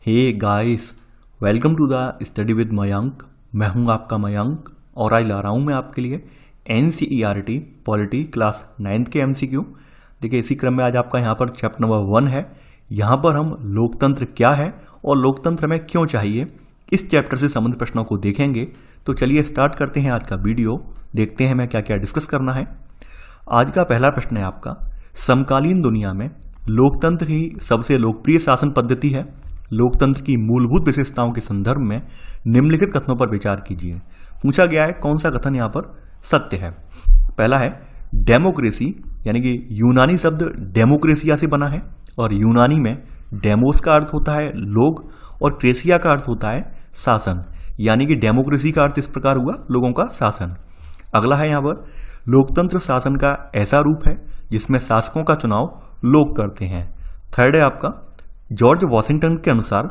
Hey guys, welcome to the study with Mayank. मैं हूं आपका मयंक और आज ला रहा हूं मैं आपके लिए NCERT पॉलिटी क्लास 9th के MCQ। देखिए, इसी क्रम में आज आपका यहाँ पर चैप्टर नंबर 1 है। यहाँ पर हम लोकतंत्र क्या है और लोकतंत्र में क्यों चाहिए, इस चैप्टर से संबंधित प्रश्नों को देखेंगे। तो चलिए स्टार्ट करते हैं आज का वीडियो। देखते हैं मैं क्या क्या डिस्कस करना है। आज का पहला प्रश्न है आपका, समकालीन दुनिया में लोकतंत्र ही सबसे लोकप्रिय शासन पद्धति है। लोकतंत्र की मूलभूत विशेषताओं के संदर्भ में निम्नलिखित कथनों पर विचार कीजिए। पूछा गया है कौन सा कथन यहाँ पर सत्य है। पहला है डेमोक्रेसी, यानी कि यूनानी शब्द डेमोक्रेसिया से बना है और यूनानी में डेमोस का अर्थ होता है लोग और क्रेसिया का अर्थ होता है शासन, यानी कि डेमोक्रेसी का अर्थ इस प्रकार हुआ लोगों का शासन। अगला है यहाँ पर लोकतंत्र शासन का ऐसा रूप है जिसमें शासकों का चुनाव लोग करते हैं। थर्ड है आपका जॉर्ज वॉशिंगटन के अनुसार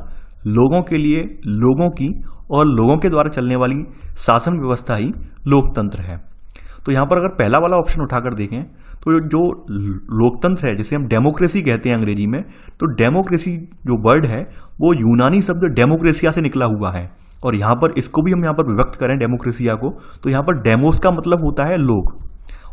लोगों के लिए, लोगों की और लोगों के द्वारा चलने वाली शासन व्यवस्था ही लोकतंत्र है। तो यहाँ पर अगर पहला वाला ऑप्शन उठाकर देखें तो जो लोकतंत्र है, जिसे हम डेमोक्रेसी कहते हैं अंग्रेजी में, तो डेमोक्रेसी जो वर्ड है वो यूनानी शब्द डेमोक्रेसिया से निकला हुआ है। और यहाँ पर इसको भी हम यहाँ पर विभक्त करें डेमोक्रेसिया को, तो यहाँ पर डेमोस का मतलब होता है लोग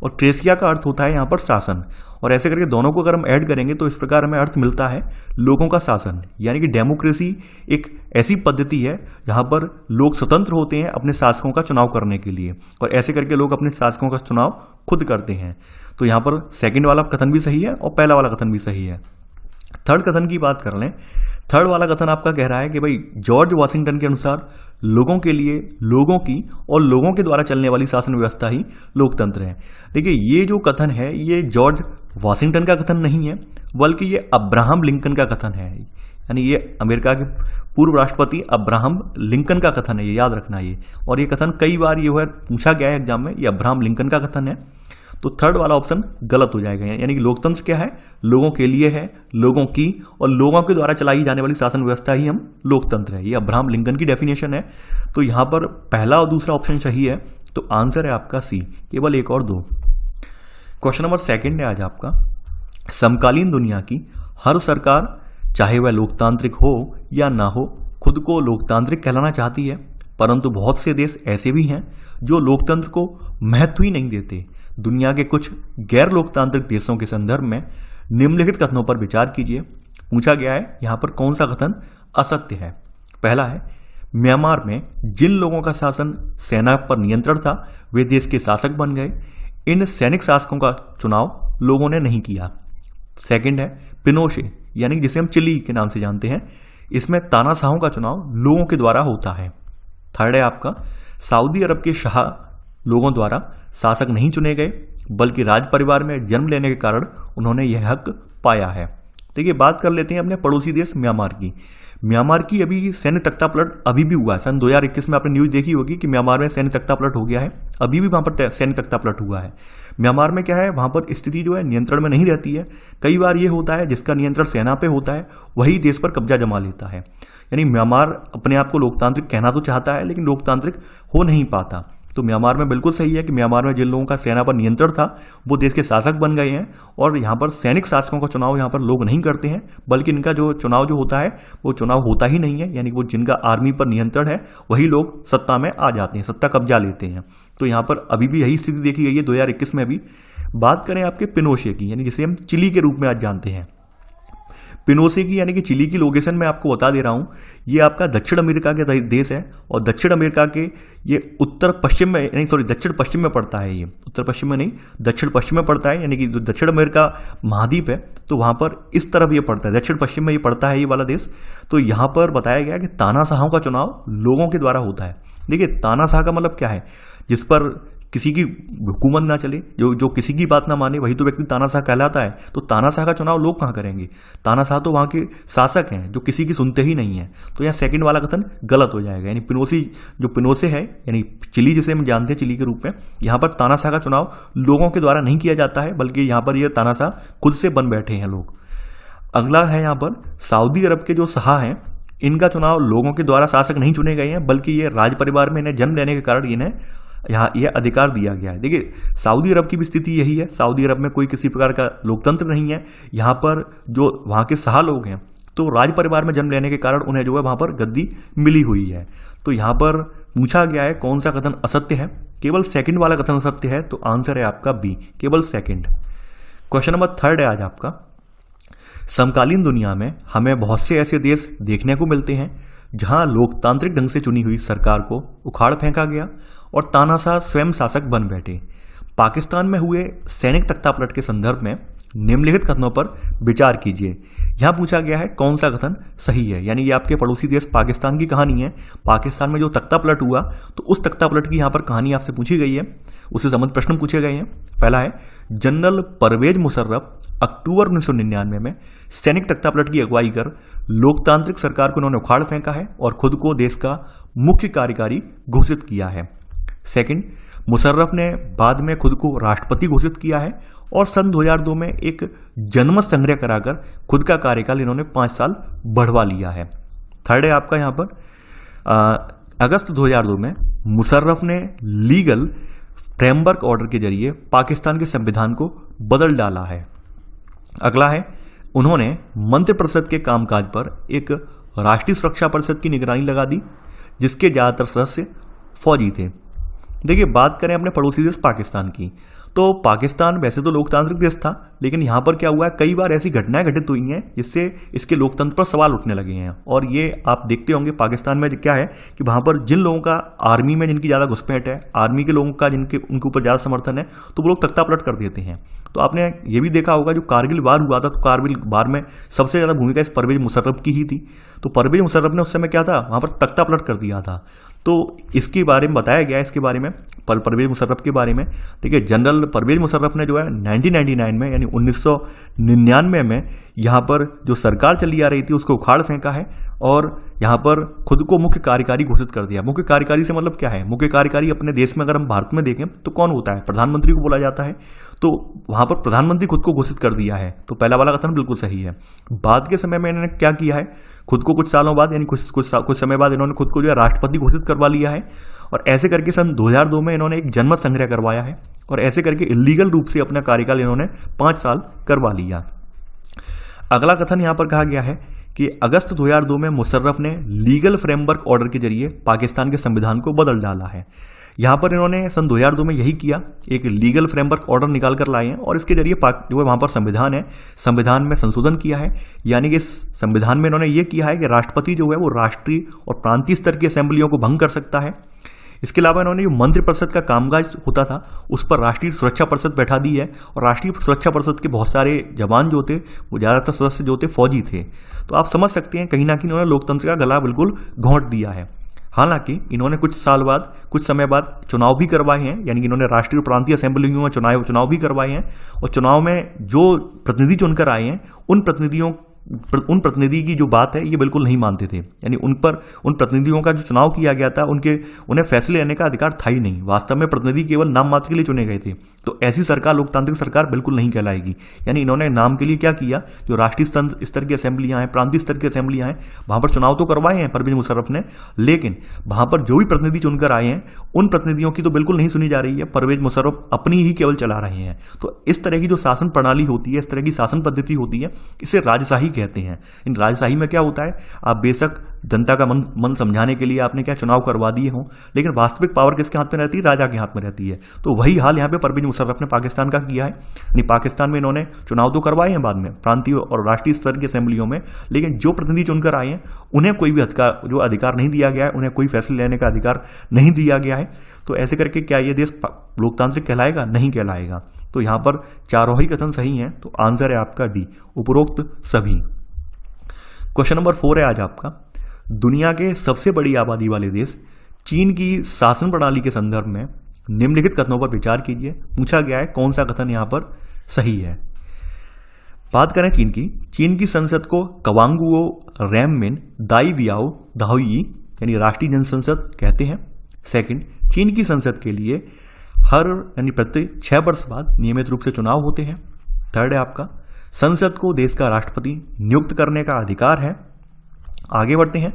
और क्रेसिया का अर्थ होता है यहाँ पर शासन। और ऐसे करके दोनों को अगर हम ऐड करेंगे तो इस प्रकार हमें अर्थ मिलता है लोगों का शासन, यानी कि डेमोक्रेसी एक ऐसी पद्धति है जहाँ पर लोग स्वतंत्र होते हैं अपने शासकों का चुनाव करने के लिए, और ऐसे करके लोग अपने शासकों का चुनाव खुद करते हैं। तो यहाँ पर सेकंड वाला कथन भी सही है और पहला वाला कथन भी सही है। थर्ड कथन की बात कर लें। थर्ड वाला कथन आपका कह रहा है कि भाई जॉर्ज वॉशिंगटन के अनुसार लोगों के लिए, लोगों की और लोगों के द्वारा चलने वाली शासन व्यवस्था ही लोकतंत्र है। देखिए, ये जो कथन है ये जॉर्ज वॉशिंगटन का कथन नहीं है, बल्कि ये अब्राहम लिंकन का कथन है। यानी ये अमेरिका के पूर्व राष्ट्रपति अब्राहम लिंकन का कथन है, ये याद रखना ये। और ये कथन कई बार ये हुआ पूछा गया है एग्जाम में, ये अब्राहम लिंकन का कथन है। तो थर्ड वाला ऑप्शन गलत हो जाएगा। यानी कि लोकतंत्र क्या है, लोगों के लिए है, लोगों की और लोगों के द्वारा चलाई जाने वाली शासन व्यवस्था ही हम लोकतंत्र है। ये अब्राहम लिंकन की डेफिनेशन है। तो यहां पर पहला और दूसरा ऑप्शन सही है, तो आंसर है आपका सी, केवल एक और दो। क्वेश्चन नंबर सेकंड है आज आपका, समकालीन दुनिया की हर सरकार, चाहे वह लोकतांत्रिक हो या ना हो, खुद को लोकतांत्रिक कहलाना चाहती है, परंतु बहुत से देश ऐसे भी हैं जो लोकतंत्र को महत्व ही नहीं देते। दुनिया के कुछ गैर लोकतांत्रिक देशों के संदर्भ में निम्नलिखित कथनों पर विचार कीजिए। पूछा गया है यहां पर कौन सा कथन असत्य है। पहला है म्यांमार में जिन लोगों का शासन सेना पर नियंत्रण था वे देश के शासक बन गए। इन सैनिक शासकों का चुनाव लोगों ने नहीं किया। सेकंड है पिनोशे, यानी जिसे हम चिली के नाम से जानते हैं, इसमें तानाशाहों का चुनाव लोगों के द्वारा होता है। थर्ड है आपका सऊदी अरब के शाह लोगों द्वारा शासक नहीं चुने गए, बल्कि राज परिवार में जन्म लेने के कारण उन्होंने यह हक पाया है। देखिए, बात कर लेते हैं अपने पड़ोसी देश म्यांमार की। म्यांमार की अभी सैन्य तख्तापलट अभी भी हुआ है। सन 2021 में आपने न्यूज देखी होगी कि म्यांमार में सैन्य तख्तापलट हो गया है। अभी भी वहां पर सैन्य तख्तापलट हुआ है। म्यांमार में क्या है, वहां पर स्थिति जो है नियंत्रण में नहीं रहती है। कई बार ये होता है जिसका नियंत्रण सेना पे होता है वही देश पर कब्जा जमा लेता है। यानी म्यांमार अपने आप को लोकतांत्रिक कहना तो चाहता है लेकिन लोकतांत्रिक हो नहीं पाता। तो म्यांमार में बिल्कुल सही है कि म्यांमार में जिन लोगों का सेना पर नियंत्रण था वो देश के शासक बन गए हैं, और यहाँ पर सैनिक शासकों का चुनाव यहाँ पर लोग नहीं करते हैं, बल्कि इनका जो चुनाव जो होता है वो चुनाव होता ही नहीं है। यानी वो जिनका आर्मी पर नियंत्रण है वही लोग सत्ता में आ जाते हैं, सत्ता कब्जा लेते हैं। तो यहाँ पर अभी भी यही स्थिति देखी गई है 2021 में भी। बात करें आपके पिनोशे की, यानी जिसे हम चिली के रूप में आज जानते हैं। पिनोशे की यानी कि चिली की लोकेशन मैं आपको बता दे रहा हूं। ये आपका दक्षिण अमेरिका के देश है और दक्षिण अमेरिका के ये उत्तर पश्चिम में, नहीं सॉरी दक्षिण पश्चिम में पड़ता है। ये उत्तर पश्चिम में नहीं, दक्षिण पश्चिम में पड़ता है। यानी कि जो दक्षिण अमेरिका महाद्वीप है तो वहां पर इस तरफ ये पड़ता है, दक्षिण पश्चिम में ये पड़ता है ये वाला देश। तो यहां पर बताया गया कि तानाशाहों का चुनाव लोगों के द्वारा होता है। देखिए, तानाशाह का मतलब क्या है, जिस पर किसी की हुकूमत ना चले, जो किसी की बात ना माने, वही तो व्यक्ति तानाशाह कहलाता है। तो तानाशाह का चुनाव लोग कहाँ करेंगे, तानाशाह तो वहाँ के शासक हैं जो किसी की सुनते ही नहीं है। तो यहाँ सेकंड वाला कथन गलत हो जाएगा। यानी पिनोशे है, यानी चिली जिसे हम जानते हैं चिली के रूप में, यहाँ पर तानाशाह का चुनाव लोगों के द्वारा नहीं किया जाता है, बल्कि यहाँ पर ये तानाशाह खुद से बन बैठे हैं लोग। अगला है यहाँ पर सऊदी अरब के जो शाह हैं, इनका चुनाव लोगों के द्वारा शासक नहीं चुने गए हैं, बल्कि ये राज परिवार में इन्हें जन्म लेने के कारण इन्हें यहाँ यह अधिकार दिया गया है। देखिए, सऊदी अरब की भी स्थिति यही है। सऊदी अरब में कोई किसी प्रकार का लोकतंत्र नहीं है। यहाँ पर जो वहाँ के शाह लोग हैं तो राज परिवार में जन्म लेने के कारण उन्हें जो है वहां पर गद्दी मिली हुई है। तो यहां पर पूछा गया है कौन सा कथन असत्य है, केवल सेकंड वाला कथन असत्य है, तो आंसर है आपका बी, केवल सेकंड। क्वेश्चन नंबर 3 है आज आपका, समकालीन दुनिया में हमें बहुत से ऐसे देश देखने को मिलते हैं जहां लोकतांत्रिक ढंग से चुनी हुई सरकार को उखाड़ फेंका गया और तानाशाह स्वयं शासक बन बैठे। पाकिस्तान में हुए सैनिक तख्तापलट के संदर्भ में निम्नलिखित कथनों पर विचार कीजिए। यहां पूछा गया है कौन सा कथन सही है, यानी ये आपके पड़ोसी देश पाकिस्तान की कहानी है। पाकिस्तान में जो तख्तापलट हुआ तो उस तख्तापलट की यहां पर कहानी आपसे पूछी गई है, उससे संबंधित प्रश्न पूछे गए हैं। पहला है, जनरल परवेज मुशर्रफ अक्टूबर 1999 में सैनिक तख्तापलट की अगुवाई कर लोकतांत्रिक सरकार को उन्होंने उखाड़ फेंका है और खुद को देश का मुख्य कार्यकारी घोषित किया है। सेकंड, मुशर्रफ ने बाद में खुद को राष्ट्रपति घोषित किया है और सन 2002 में एक जनमत संग्रह कराकर खुद का कार्यकाल इन्होंने 5 साल बढ़वा लिया है। थर्ड है आपका यहां पर अगस्त 2002 में मुशर्रफ ने लीगल फ्रेमवर्क ऑर्डर के जरिए पाकिस्तान के संविधान को बदल डाला है। अगला है, उन्होंने मंत्रिपरिषद के कामकाज पर एक राष्ट्रीय सुरक्षा परिषद की निगरानी लगा दी जिसके ज्यादातर सदस्य फौजी थे। देखिए, बात करें अपने पड़ोसी देश पाकिस्तान की, तो पाकिस्तान वैसे तो लोकतांत्रिक देश था, लेकिन यहां पर क्या हुआ है, कई बार ऐसी घटनाएं घटित हुई हैं जिससे इसके लोकतंत्र पर सवाल उठने लगे हैं। और ये आप देखते होंगे पाकिस्तान में क्या है कि वहां पर जिन लोगों का आर्मी में जिनकी ज्यादा घुसपैठ है, आर्मी के लोगों का जिनके उनके ऊपर ज्यादा समर्थन है, तो वो लोग तख्तापलट कर देते हैं। तो आपने ये भी देखा होगा जो कारगिल वार हुआ था, तो कारगिल वार में सबसे ज्यादा भूमिका इस परवेज मुशर्रफ की ही थी। तो परवेज मुशर्रफ ने उस समय क्या था, वहां पर तख्तापलट कर दिया था। तो इसके बारे में बताया गया, इसके बारे में परवेज मुशर्रफ के बारे में। देखिए, जनरल परवेज मुशर्रफ ने जो है 1999 में यानी 1999 में यहाँ पर जो सरकार चली आ रही थी उसको उखाड़ फेंका है और यहाँ पर खुद को मुख्य कार्यकारी घोषित कर दिया। मुख्य कार्यकारी से मतलब क्या है, मुख्य कार्यकारी अपने देश में अगर हम भारत में देखें तो कौन होता है, प्रधानमंत्री को बोला जाता है। तो वहां पर प्रधानमंत्री खुद को घोषित कर दिया है, तो पहला वाला कथन बिल्कुल सही है। बाद के समय में इन्होंने क्या किया है, खुद को कुछ सालों बाद यानी कुछ समय बाद इन्होंने खुद को जो है राष्ट्रपति घोषित करवा लिया है और ऐसे करके सन 2002 में इन्होंने एक जनमत संग्रह करवाया है और ऐसे करके इलीगल रूप से अपना कार्यकाल इन्होंने 5 साल करवा लिया। अगला कथन यहां पर कहा गया है कि अगस्त 2002 में मुशर्रफ ने लीगल फ्रेमवर्क ऑर्डर के जरिए पाकिस्तान के संविधान को बदल डाला है। यहां पर इन्होंने सन 2002 में यही किया, एक लीगल फ्रेमवर्क ऑर्डर निकाल कर लाए हैं और इसके जरिए जो है वहां पर संविधान है, संविधान में संशोधन किया है। यानी कि संविधान में इन्होंने ये किया है कि राष्ट्रपति जो है वो राष्ट्रीय और प्रांतीय स्तर की असेंबलियों को भंग कर सकता है। इसके अलावा इन्होंने जो मंत्रिपरिषद का कामकाज होता था उस पर राष्ट्रीय सुरक्षा परिषद बैठा दी है और राष्ट्रीय सुरक्षा परिषद के बहुत सारे जवान जो थे वो ज्यादातर सदस्य जो थे फौजी थे। तो आप समझ सकते हैं कहीं ना कहीं इन्होंने लोकतंत्र का गला बिल्कुल घोंट दिया है। हालांकि इन्होंने कुछ समय बाद चुनाव भी करवाए हैं, यानी कि इन्होंने राष्ट्रीय प्रांतीय असेंबलियों में चुनाव भी करवाए हैं और चुनाव में जो प्रतिनिधि चुनकर आए हैं उन प्रतिनिधि की जो बात है ये बिल्कुल नहीं मानते थे। यानी उन प्रतिनिधियों का जो चुनाव किया गया था उन्हें फैसले लेने का अधिकार था ही नहीं। वास्तव में प्रतिनिधि केवल नाम मात्र के लिए चुने गए थे। तो ऐसी सरकार लोकतांत्रिक सरकार बिल्कुल नहीं कहलाएगी। यानी इन्होंने नाम के लिए क्या किया, जो राष्ट्रीय स्तर की असेंबलियां हैं, प्रांतीय स्तर की असेंबलियां हैं, वहां पर चुनाव तो करवाए हैं परवेज मुशर्रफ ने, लेकिन वहां पर जो भी प्रतिनिधि चुनकर आए हैं उन प्रतिनिधियों की तो बिल्कुल नहीं सुनी जा रही है। परवेज मुशर्रफ अपनी ही केवल चला रहे हैं। तो इस तरह की जो शासन प्रणाली होती है, इस तरह की शासन पद्धति होती है, इसे राजशाही कहते हैं। इन राजशाही में क्या होता है, आप बेशक जनता का मन समझाने के लिए आपने क्या चुनाव करवा दिए हों, लेकिन वास्तविक पावर किसके हाथ में रहती है, राजा के हाथ में रहती है। तो वही हाल यहाँ पे परवेज मुशर्रफ ने पाकिस्तान का किया है। यानी पाकिस्तान में इन्होंने चुनाव तो करवाए हैं बाद में प्रांतीय और राष्ट्रीय स्तर की असेंबलियों में, लेकिन जो प्रतिनिधि चुनकर आए हैं उन्हें कोई भी अधिकार नहीं दिया गया है, उन्हें कोई फैसले लेने का अधिकार नहीं दिया गया है। तो ऐसे करके क्या ये देश लोकतांत्रिक कहलाएगा, नहीं कहलाएगा। तो यहां पर चारों ही कथन सही हैं, तो आंसर है आपका डी, उपरोक्त सभी। क्वेश्चन नंबर 4 है आज आपका, दुनिया के सबसे बड़ी आबादी वाले देश चीन की शासन प्रणाली के संदर्भ में निम्नलिखित कथनों पर विचार कीजिए। पूछा गया है कौन सा कथन यहां पर सही है। बात करें चीन की संसद को कवांगुओ रैममिन दाई वियाओ दाहुई यानी राष्ट्रीय जनसंसद कहते हैं। सेकंड, चीन की संसद के लिए प्रति 6 वर्ष बाद नियमित रूप से चुनाव होते हैं। थर्ड है आपका, संसद को देश का राष्ट्रपति नियुक्त करने का अधिकार है। आगे बढ़ते हैं,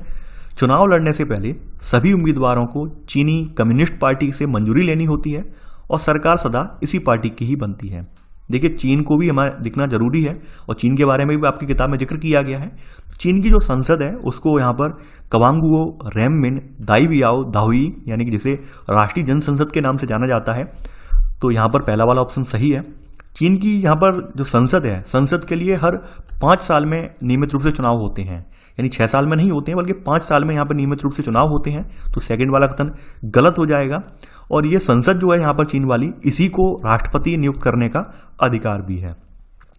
चुनाव लड़ने से पहले सभी उम्मीदवारों को चीनी कम्युनिस्ट पार्टी से मंजूरी लेनी होती है और सरकार सदा इसी पार्टी की ही बनती है। देखिए चीन को भी हमारे दिखना जरूरी है और चीन के बारे में भी आपकी किताब में जिक्र किया गया है। चीन की जो संसद है उसको यहाँ पर कवांगुओ रेममिन दाइबियाओ दाहुई यानी कि जिसे राष्ट्रीय जनसंसद के नाम से जाना जाता है, तो यहाँ पर पहला वाला ऑप्शन सही है। चीन की यहाँ पर जो संसद है, संसद के लिए हर 5 साल में नियमित रूप से चुनाव होते हैं, यानी 6 साल में नहीं होते हैं बल्कि 5 साल में यहाँ पर नियमित रूप से चुनाव होते हैं। तो सेकंड वाला कथन गलत हो जाएगा। और ये संसद जो है यहाँ पर चीन वाली, इसी को राष्ट्रपति नियुक्त करने का अधिकार भी है।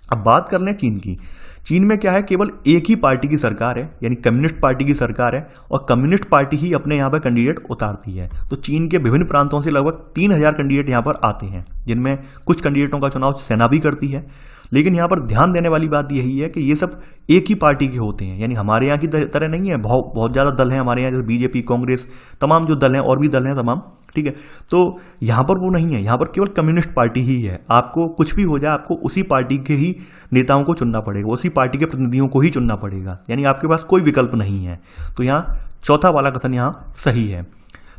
अब बात कर लें चीन की। चीन में क्या है, केवल एक ही पार्टी की सरकार है, यानी कम्युनिस्ट पार्टी की सरकार है और कम्युनिस्ट पार्टी ही अपने यहाँ पर कैंडिडेट उतारती है। तो चीन के विभिन्न प्रांतों से लगभग 3000 कैंडिडेट यहाँ पर आते हैं, जिनमें कुछ कैंडिडेटों का चुनाव सेना भी करती है। लेकिन यहाँ पर ध्यान देने वाली बात यही है कि ये सब एक ही पार्टी के होते हैं, यानी हमारे यहाँ की तरह नहीं है। बहुत ज़्यादा दल हैं हमारे यहाँ, जैसे बीजेपी, कांग्रेस, तमाम जो दल हैं और भी दल हैं तमाम, ठीक है। तो यहाँ पर वो नहीं है, यहाँ पर केवल कम्युनिस्ट पार्टी ही है। आपको कुछ भी हो जाए, आपको उसी पार्टी के ही नेताओं को चुनना पड़ेगा, उसी पार्टी के प्रतिनिधियों को ही चुनना पड़ेगा, यानी आपके पास कोई विकल्प नहीं है। तो यहाँ चौथा वाला कथन यहाँ सही है।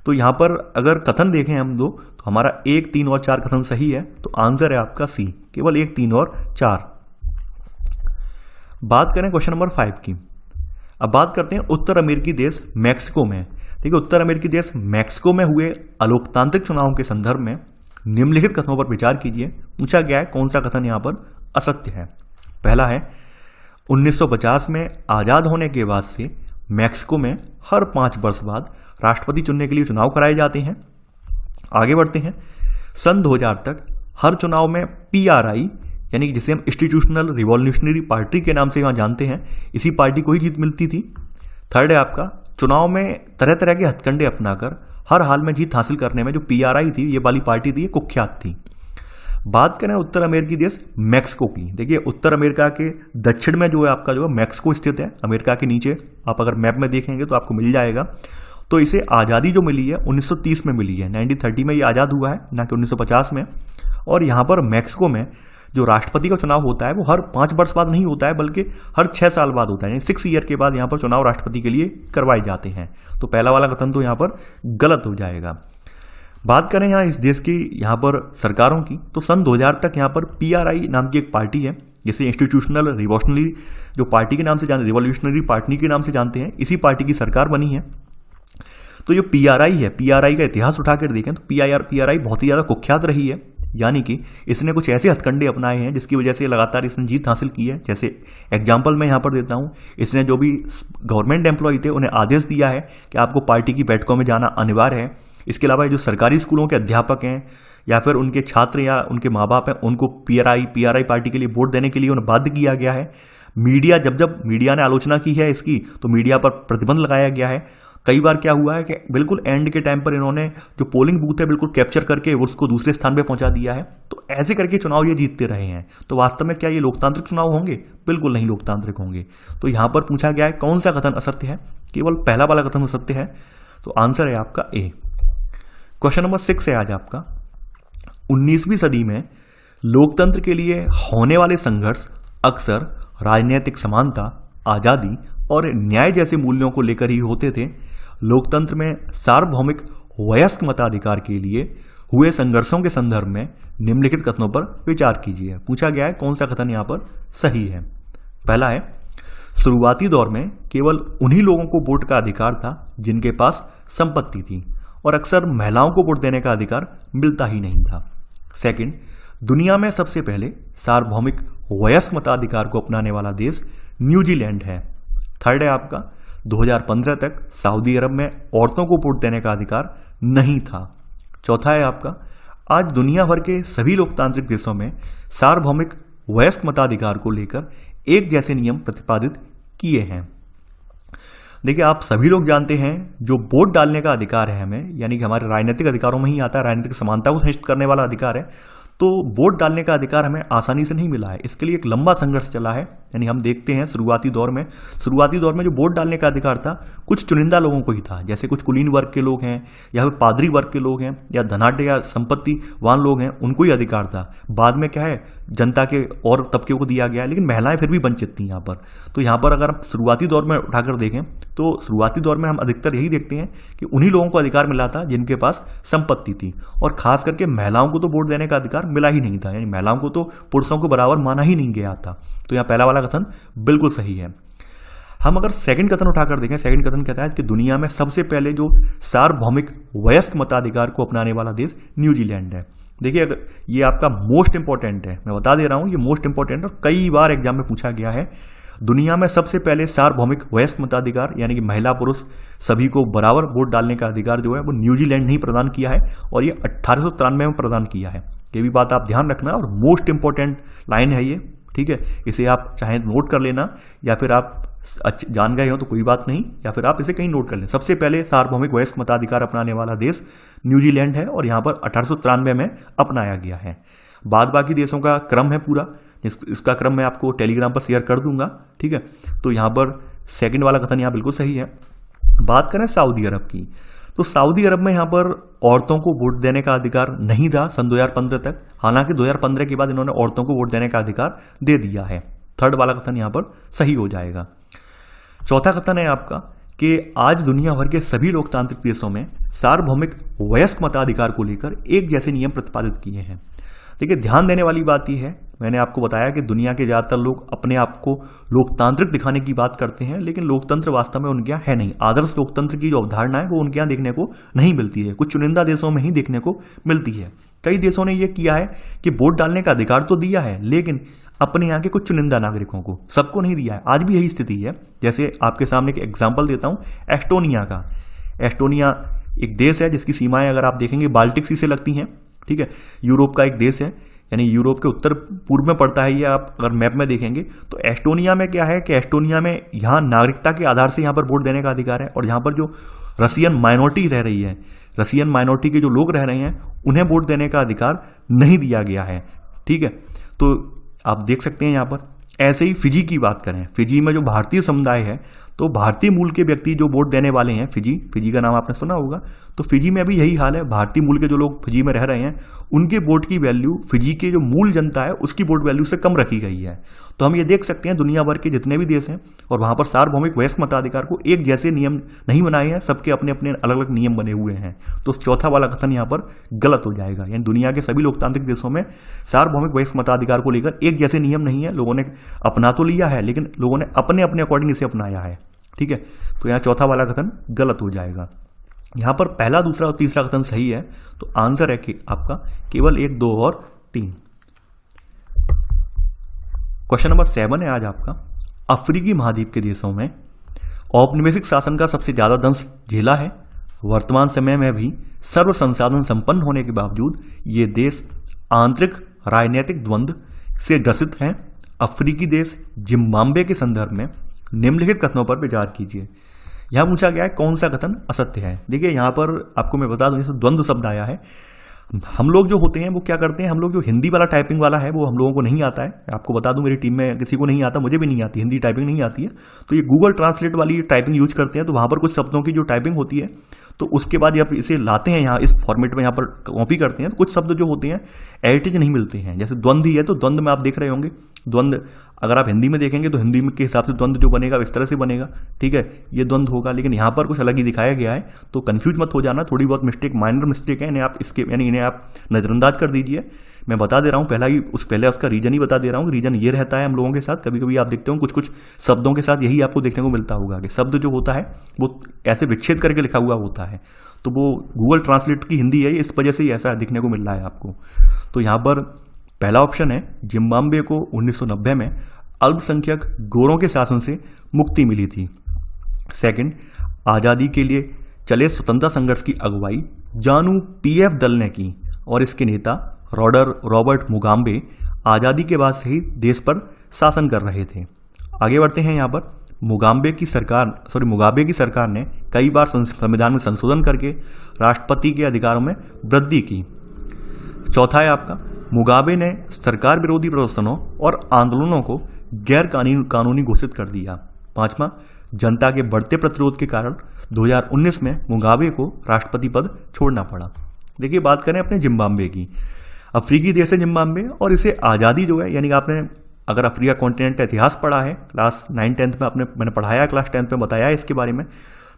तो यहाँ पर अगर कथन देखें हम दो, तो हमारा 1, 3 और 4 कथन सही है। तो आंसर है आपका सी, केवल 1, 3 और 4। बात करें क्वेश्चन नंबर 5 की। अब बात करते हैं उत्तर अमेरिकी देश मैक्सिको में। देखिए उत्तर अमेरिकी देश मैक्सिको में हुए अलोकतांत्रिक चुनावों के संदर्भ में निम्नलिखित कथनों पर विचार कीजिए। पूछा गया है कौन सा कथन यहाँ पर असत्य है। पहला है 1950 में आजाद होने के बाद से मैक्सिको में हर 5 वर्ष बाद राष्ट्रपति चुनने के लिए चुनाव कराए जाते हैं। आगे बढ़ते हैं, सन 2000 तक हर चुनाव में PRI यानी जिसे हम इंस्टीट्यूशनल रिवॉल्यूशनरी पार्टी के नाम से यहाँ जानते हैं, इसी पार्टी को ही जीत मिलती थी। थर्ड है आपका, चुनाव में तरह तरह के हथकंडे अपनाकर हर हाल में जीत हासिल करने में जो PRI थी, ये वाली पार्टी थी, ये कुख्यात थी। बात करें उत्तर अमेरिकी देश मैक्सिको की। देखिए उत्तर अमेरिका के दक्षिण में जो है आपका जो है मैक्सिको स्थित है। अमेरिका के नीचे आप अगर मैप में देखेंगे तो आपको मिल जाएगा। तो इसे आज़ादी जो मिली है 1930 में मिली है, 1930 में ये आज़ाद हुआ है, ना कि 1950 में। और यहाँ पर मैक्सिको में जो राष्ट्रपति का चुनाव होता है वो हर 5 वर्ष बाद नहीं होता है, बल्कि हर 6 साल बाद होता है, यानी 6 ईयर के बाद यहाँ पर चुनाव राष्ट्रपति के लिए करवाए जाते हैं। तो पहला वाला कथन तो यहाँ पर गलत हो जाएगा। बात करें यहाँ इस देश की यहाँ पर सरकारों की, तो सन 2000 तक यहाँ पर PRI नाम की एक पार्टी है, जिसे इंस्टीट्यूशनल रिवॉल्यूशनरी जो पार्टी के नाम से जानते, रिवॉल्यूशनरी पार्टी के नाम से जानते हैं, इसी पार्टी की सरकार बनी है। तो जो PRI है, PRI का इतिहास उठाकर देखें तो PRI बहुत ही ज़्यादा कुख्यात रही है, यानी कि इसने कुछ ऐसे हथकंडे अपनाए हैं जिसकी वजह से लगातार इसने जीत हासिल की है। जैसे एग्जाम्पल मैं यहाँ पर देता हूँ, इसने जो भी गवर्नमेंट एम्प्लॉय थे उन्हें आदेश दिया है कि आपको पार्टी की बैठकों में जाना अनिवार्य है। इसके अलावा जो सरकारी स्कूलों के अध्यापक हैं या फिर उनके छात्र या उनके माँ बाप हैं, उनको PRI पार्टी के लिए वोट देने के लिए उन्हें बाध्य किया गया है। मीडिया, जब मीडिया ने आलोचना की है इसकी, तो मीडिया पर प्रतिबंध लगाया गया है। कई बार क्या हुआ है कि बिल्कुल एंड के टाइम पर इन्होंने जो पोलिंग बूथ है बिल्कुल कैप्चर करके उसको दूसरे स्थान पे पहुंचा दिया है। तो ऐसे करके चुनाव ये जीतते रहे हैं। तो वास्तव में क्या ये लोकतांत्रिक चुनाव होंगे? बिल्कुल नहीं लोकतांत्रिक होंगे। तो यहां पर पूछा गया है कौन सा कथन असत्य है? केवल पहला वाला कथन असत्य है। तो आंसर है आपका ए। क्वेश्चन नंबर 6 है आज आपका। 19वीं सदी में लोकतंत्र के लिए होने वाले संघर्ष अक्सर राजनीतिक समानता, आजादी और न्याय जैसे मूल्यों को लेकर ही होते थे। लोकतंत्र में सार्वभौमिक वयस्क मताधिकार के लिए हुए संघर्षों के संदर्भ में निम्नलिखित कथनों पर विचार कीजिए। पूछा गया है कौन सा कथन यहां पर सही है। पहला है, शुरुआती दौर में केवल उन्हीं लोगों को वोट का अधिकार था जिनके पास संपत्ति थी और अक्सर महिलाओं को वोट देने का अधिकार मिलता ही नहीं था। सेकंड, दुनिया में सबसे पहले सार्वभौमिक वयस्क मताधिकार को अपनाने वाला देश न्यूजीलैंड है। थर्ड है आपका, 2015 तक सऊदी अरब में औरतों को वोट देने का अधिकार नहीं था। चौथा है आपका, आज दुनिया भर के सभी लोकतांत्रिक देशों में सार्वभौमिक वयस्क मताधिकार को लेकर एक जैसे नियम प्रतिपादित किए हैं। देखिए आप सभी लोग जानते हैं जो वोट डालने का अधिकार है हमें, यानी कि हमारे राजनीतिक अधिकारों में ही आता है, राजनीतिक समानता को सुनिश्चित करने वाला अधिकार है। तो वोट डालने का अधिकार हमें आसानी से नहीं मिला है, इसके लिए एक लंबा संघर्ष चला है। यानी हम देखते हैं शुरुआती दौर में जो वोट डालने का अधिकार था कुछ चुनिंदा लोगों को ही था, जैसे कुछ कुलीन वर्ग के लोग हैं या फिर पादरी वर्ग के लोग हैं या धनाढ्य या संपत्तिवान लोग हैं, उनको ही अधिकार था। बाद में क्या है, जनता के और तबके को दिया गया, लेकिन महिलाएं फिर भी वंचित थी यहाँ पर। तो यहाँ पर अगर हम शुरुआती दौर में उठाकर देखें तो शुरुआती दौर में हम अधिकतर यही देखते हैं कि उन्हीं लोगों को अधिकार मिला था जिनके पास संपत्ति थी, और खास करके महिलाओं को तो वोट देने का अधिकार मिला ही नहीं था, यानी महिलाओं को तो पुरुषों को बराबर माना ही नहीं गया था। तो यहाँ पहला वाला कथन बिल्कुल सही है। हम अगर सेकंड कथन उठाकर देखें, सेकंड कथन कहता है कि दुनिया में सबसे पहले जो सार्वभौमिक वयस्क मताधिकार को अपनाने वाला देश न्यूजीलैंड है। देखिए, अगर ये आपका मोस्ट इंपॉर्टेंट है, मैं बता दे रहा हूं, ये मोस्ट इंपॉर्टेंट और कई बार एग्जाम में पूछा गया है। दुनिया में सबसे पहले सार्वभौमिक वयस्क मताधिकार यानी कि महिला पुरुष सभी को बराबर वोट डालने का अधिकार जो है वो न्यूजीलैंड ने ही प्रदान किया है और ये 1893 में प्रदान किया है। ये भी बात आप ध्यान रखना और मोस्ट इंपॉर्टेंट लाइन है ये, ठीक है। इसे आप चाहे नोट कर लेना या फिर आप जान गए हो तो कोई बात नहीं, या फिर आप इसे कहीं नोट कर लें। सबसे पहले सार्वभौमिक वयस्क मताधिकार अपनाने वाला देश न्यूजीलैंड है और यहाँ पर 1893 में अपनाया गया है। बाद बाकी देशों का क्रम है पूरा, इसका क्रम मैं आपको टेलीग्राम पर शेयर कर दूंगा, ठीक है। तो यहाँ पर सेकंड वाला कथन यहाँ बिल्कुल सही है। बात करें सऊदी अरब की, तो सऊदी अरब में यहाँ पर औरतों को वोट देने का अधिकार नहीं था सन 2015 तक। हालांकि 2015 के बाद इन्होंने औरतों को वोट देने का अधिकार दे दिया है। थर्ड वाला कथन यहाँ पर सही हो जाएगा। चौथा कथन है आपका कि आज दुनिया भर के सभी लोकतांत्रिक देशों में सार्वभौमिक वयस्क मताधिकार को लेकर एक जैसे नियम प्रतिपादित किए हैं। देखिए, ध्यान देने वाली बात यह है, मैंने आपको बताया कि दुनिया के ज़्यादातर लोग अपने आप को लोकतांत्रिक दिखाने की बात करते हैं, लेकिन लोकतंत्र वास्तव में उनके यहाँ है नहीं। आदर्श लोकतंत्र की जो अवधारणा है वो उनके यहाँ देखने को नहीं मिलती है, कुछ चुनिंदा देशों में ही देखने को मिलती है। कई देशों ने यह किया है कि वोट डालने का अधिकार तो दिया है, लेकिन अपने यहाँ के कुछ चुनिंदा नागरिकों को, सबको नहीं दिया है। आज भी यही स्थिति है। जैसे आपके सामने एक एग्जाम्पल देता हूँ एस्टोनिया का। एस्टोनिया एक देश है जिसकी सीमाएं अगर आप देखेंगे बाल्टिक सी से लगती हैं, ठीक है। यूरोप का एक देश है, यानी यूरोप के उत्तर पूर्व में पड़ता है ये। आप अगर मैप में देखेंगे तो एस्टोनिया में क्या है कि एस्टोनिया में यहाँ नागरिकता के आधार से यहाँ पर वोट देने का अधिकार है और यहाँ पर जो रसियन माइनॉरिटी रह रही है, रसियन माइनॉरिटी के जो लोग रह रहे हैं उन्हें वोट देने का अधिकार नहीं दिया गया है, ठीक है। तो आप देख सकते हैं यहाँ पर। ऐसे ही फिजी की बात करें, फिजी में जो भारतीय समुदाय है, तो भारतीय मूल के व्यक्ति जो वोट देने वाले हैं, फिजी का नाम आपने सुना होगा, तो फिजी में भी यही हाल है। भारतीय मूल के जो लोग फिजी में रह रहे हैं उनके वोट की वैल्यू फिजी के जो मूल जनता है उसकी वोट वैल्यू से कम रखी गई है। तो हम ये देख सकते हैं दुनिया भर के जितने भी देश हैं और वहाँ पर सार्वभौमिक वयस्क मताधिकार को एक जैसे नियम नहीं बनाए हैं, सबके अपने अपने अलग अलग नियम बने हुए हैं। तो चौथा वाला कथन यहाँ पर गलत हो जाएगा, यानी दुनिया के सभी लोकतांत्रिक देशों में सार्वभौमिक वयस्क मताधिकार को लेकर एक जैसे नियम नहीं है। लोगों ने अपना तो लिया है, लेकिन लोगों ने अपने अपने अकॉर्डिंग इसे अपनाया है, ठीक है। तो यहाँ चौथा वाला कथन गलत हो जाएगा। यहाँ पर पहला, दूसरा और तीसरा कथन सही है। तो आंसर है कि आपका केवल 1, 2 और 3। क्वेश्चन नंबर 7 है आज आपका, अफ्रीकी महाद्वीप के देशों में औपनिवेशिक शासन का सबसे ज्यादा दंश झेला है। वर्तमान समय में भी सर्व संसाधन संपन्न होने के बावजूद ये देश आंतरिक राजनीतिक द्वंद्व से ग्रसित हैं। अफ्रीकी देश जिम्बाब्वे के संदर्भ में निम्नलिखित कथनों पर विचार कीजिए। यहां पूछा गया है कौन सा कथन असत्य है। देखिए, यहां पर आपको मैं बता दूं, जैसे द्वंद्व शब्द आया है, हम लोग जो होते हैं वो क्या करते हैं, हम लोग जो हिंदी वाला टाइपिंग वाला है वो हम लोगों को नहीं आता है। आपको बता दूं, मेरी टीम में किसी को नहीं आता, मुझे भी नहीं आती, हिंदी टाइपिंग नहीं आती है। तो ये गूगल ट्रांसलेट वाली टाइपिंग यूज करते हैं, तो वहां पर कुछ शब्दों की जो टाइपिंग होती है तो उसके बाद जब इसे लाते हैं यहाँ इस फॉर्मेट में, यहाँ पर कॉपी करते हैं, तो कुछ शब्द जो होते हैं एडिट नहीं मिलते हैं। जैसे द्वंद्व ही है, तो द्वंद्व में आप देख रहे होंगे, द्वंद्व अगर आप हिंदी में देखेंगे तो हिंदी के हिसाब से द्वंद्व जो बनेगा इस तरह से बनेगा, ठीक है, ये द्वंद्व होगा। लेकिन यहाँ पर कुछ अलग ही दिखाया गया है, तो कंफ्यूज मत हो जाना। थोड़ी बहुत मिस्टेक, माइनर मिस्टेक है, इन्हें आप इन्हें आप नजरअंदाज कर दीजिए। मैं बता दे रहा हूँ, पहले उसका रीजन ही बता दे रहा हूँ। रीजन ये रहता है हम लोगों के साथ, कभी कभी आप देखते हो कुछ कुछ शब्दों के साथ यही आपको देखने को मिलता होगा कि शब्द जो होता है वो ऐसे विच्छेद करके लिखा हुआ होता है, तो वो गूगल ट्रांसलेट की हिंदी है, इस वजह से ही ऐसा दिखने को मिल रहा है आपको। तो यहाँ पर पहला ऑप्शन है, जिम्बाब्वे को 1990 में अल्पसंख्यक गोरों के शासन से मुक्ति मिली थी। सेकंड, आज़ादी के लिए चले स्वतंत्रता संघर्ष की अगुवाई जानू पीएफ दल ने की और इसके नेता रॉबर्ट मुगाबे आज़ादी के बाद से ही देश पर शासन कर रहे थे। आगे बढ़ते हैं। यहाँ पर मुगाबे की सरकार ने कई बार संविधान में संशोधन करके राष्ट्रपति के अधिकारों में वृद्धि की। चौथा है आपका, मुगाबे ने सरकार विरोधी प्रदर्शनों और आंदोलनों को गैर कानूनी घोषित कर दिया। पांचवा, जनता के बढ़ते प्रतिरोध के कारण 2019 में मुगाबे को राष्ट्रपति पद छोड़ना पड़ा। देखिए, बात करें अपने जिम्बाब्वे की, अफ्रीकी देश है जिम्बाब्वे, और इसे आज़ादी जो है, यानी कि आपने अगर अफ्रीका कॉन्टिनेंट का इतिहास पढ़ा है क्लास 9-10 में, मैंने पढ़ाया क्लास 10 में, बताया है इसके बारे में,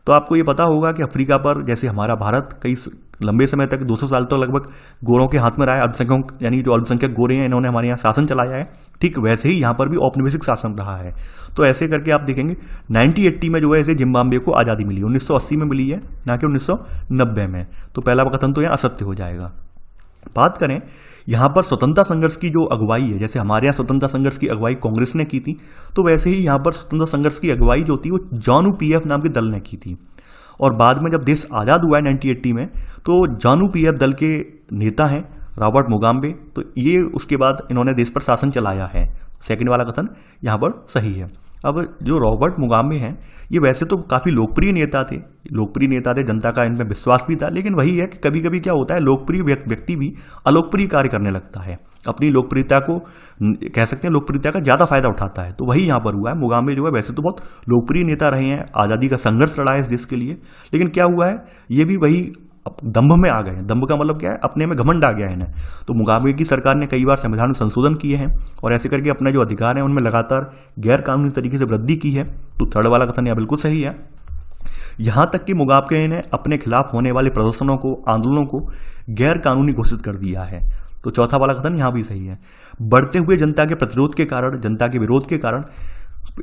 तो आपको ये पता होगा कि अफ्रीका पर जैसे हमारा भारत कई लंबे समय तक 200 साल तो लगभग गोरों के हाथ में रहा है, अल्पसंख्यक यानी जो अल्पसंख्यक गोरे हैं इन्होंने हमारे यहाँ शासन चलाया है। ठीक वैसे ही यहाँ पर भी औपनिवेशिक शासन रहा है। तो ऐसे करके आप देखेंगे 1980 में जो है ऐसे जिम्बाब्वे को आज़ादी मिली, 1980 में मिली है ना कि 1990 में। तो पहला कथन तो यहाँ असत्य हो जाएगा। बात करें यहाँ पर स्वतंत्रता संघर्ष की जो अगुवाई है, जैसे हमारे यहाँ स्वतंत्रता संघर्ष की अगुवाई कांग्रेस ने की थी, तो वैसे ही यहाँ पर स्वतंत्रता संघर्ष की अगुवाई जो थी वो ZANU-PF नाम के दल ने की थी। और बाद में जब देश आज़ाद हुआ है 1980 में, तो ZANU-PF दल के नेता हैं रॉबर्ट मुगाबे, तो ये उसके बाद इन्होंने देश पर शासन चलाया है। सेकंड वाला कथन यहाँ पर सही है। अब जो रॉबर्ट मुगाबे हैं ये वैसे तो काफ़ी लोकप्रिय नेता थे, जनता का इनमें विश्वास भी था, लेकिन वही है कि कभी कभी क्या होता है लोकप्रिय व्यक्ति भी अलोकप्रिय कार्य करने लगता है, अपनी लोकप्रियता को कह सकते हैं लोकप्रियता का ज़्यादा फायदा उठाता है। तो वही यहाँ पर हुआ है। मुगाबे जो है वैसे तो बहुत लोकप्रिय नेता रहे हैं, आज़ादी का संघर्ष लड़ा है इस देश के लिए, लेकिन क्या हुआ है ये भी वही दंभ में आ गए हैं। दंभ का मतलब क्या है, अपने में घमंड आ गया है इन्हें। तो मुगाबे की सरकार ने कई बार संविधान में संशोधन किए हैं और ऐसे करके अपने जो अधिकार हैं उनमें लगातार गैर कानूनी तरीके से वृद्धि की है। तो थर्ड वाला कथन यह बिल्कुल सही है। यहाँ तक कि मुगाबे ने अपने खिलाफ होने वाले प्रदर्शनों को, आंदोलनों को गैर कानूनी घोषित कर दिया है। तो चौथा वाला कथन यहाँ भी सही है। बढ़ते हुए जनता के प्रतिरोध के कारण, जनता के विरोध के कारण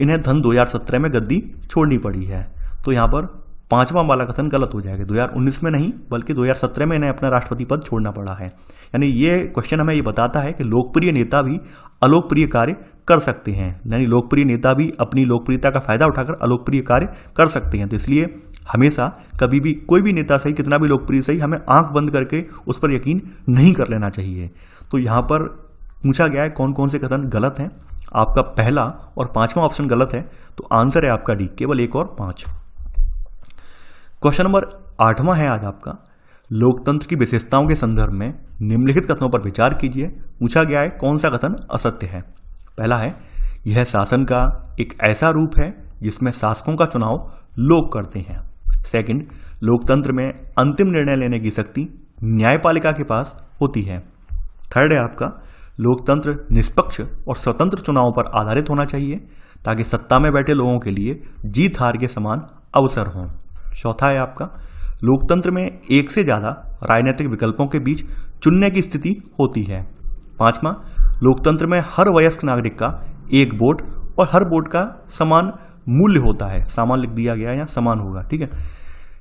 इन्हें 2017 में गद्दी छोड़नी पड़ी है। तो यहाँ पर पांचवा वाला कथन गलत हो जाएगा। 2019 में नहीं बल्कि 2017 में इन्हें अपना राष्ट्रपति पद छोड़ना पड़ा है। यानी ये क्वेश्चन हमें ये बताता है कि लोकप्रिय नेता भी अलोकप्रिय कार्य कर सकते हैं, यानी लोकप्रिय नेता भी अपनी लोकप्रियता का फायदा उठाकर अलोकप्रिय कार्य कर सकते हैं। तो इसलिए हमेशा कभी भी कोई भी नेता सही, कितना भी लोकप्रिय सही, हमें आंख बंद करके उस पर यकीन नहीं कर लेना चाहिए। तो यहाँ पर पूछा गया है कौन कौन से कथन गलत हैं। आपका पहला और पांचवा ऑप्शन गलत है, तो आंसर है आपका डी, केवल 1 और 5। क्वेश्चन नंबर 8वां है आज आपका, लोकतंत्र की विशेषताओं के संदर्भ में निम्नलिखित कथनों पर विचार कीजिए। पूछा गया है कौन सा कथन असत्य है। पहला है, यह शासन का एक ऐसा रूप है जिसमें शासकों का चुनाव लोग करते हैं। सेकंड, लोकतंत्र में अंतिम निर्णय लेने की शक्ति न्यायपालिका के पास होती है। थर्ड है आपका, लोकतंत्र निष्पक्ष और स्वतंत्र चुनावों पर आधारित होना चाहिए ताकि सत्ता में बैठे लोगों के लिए जीत हार के समान अवसर हों। चौथा है आपका, लोकतंत्र में एक से ज्यादा राजनीतिक विकल्पों के बीच चुनने की स्थिति होती है। पांचवा, लोकतंत्र में हर वयस्क नागरिक का एक वोट और हर वोट का समान मूल्य होता है। समान लिख दिया गया है या समान होगा, ठीक है।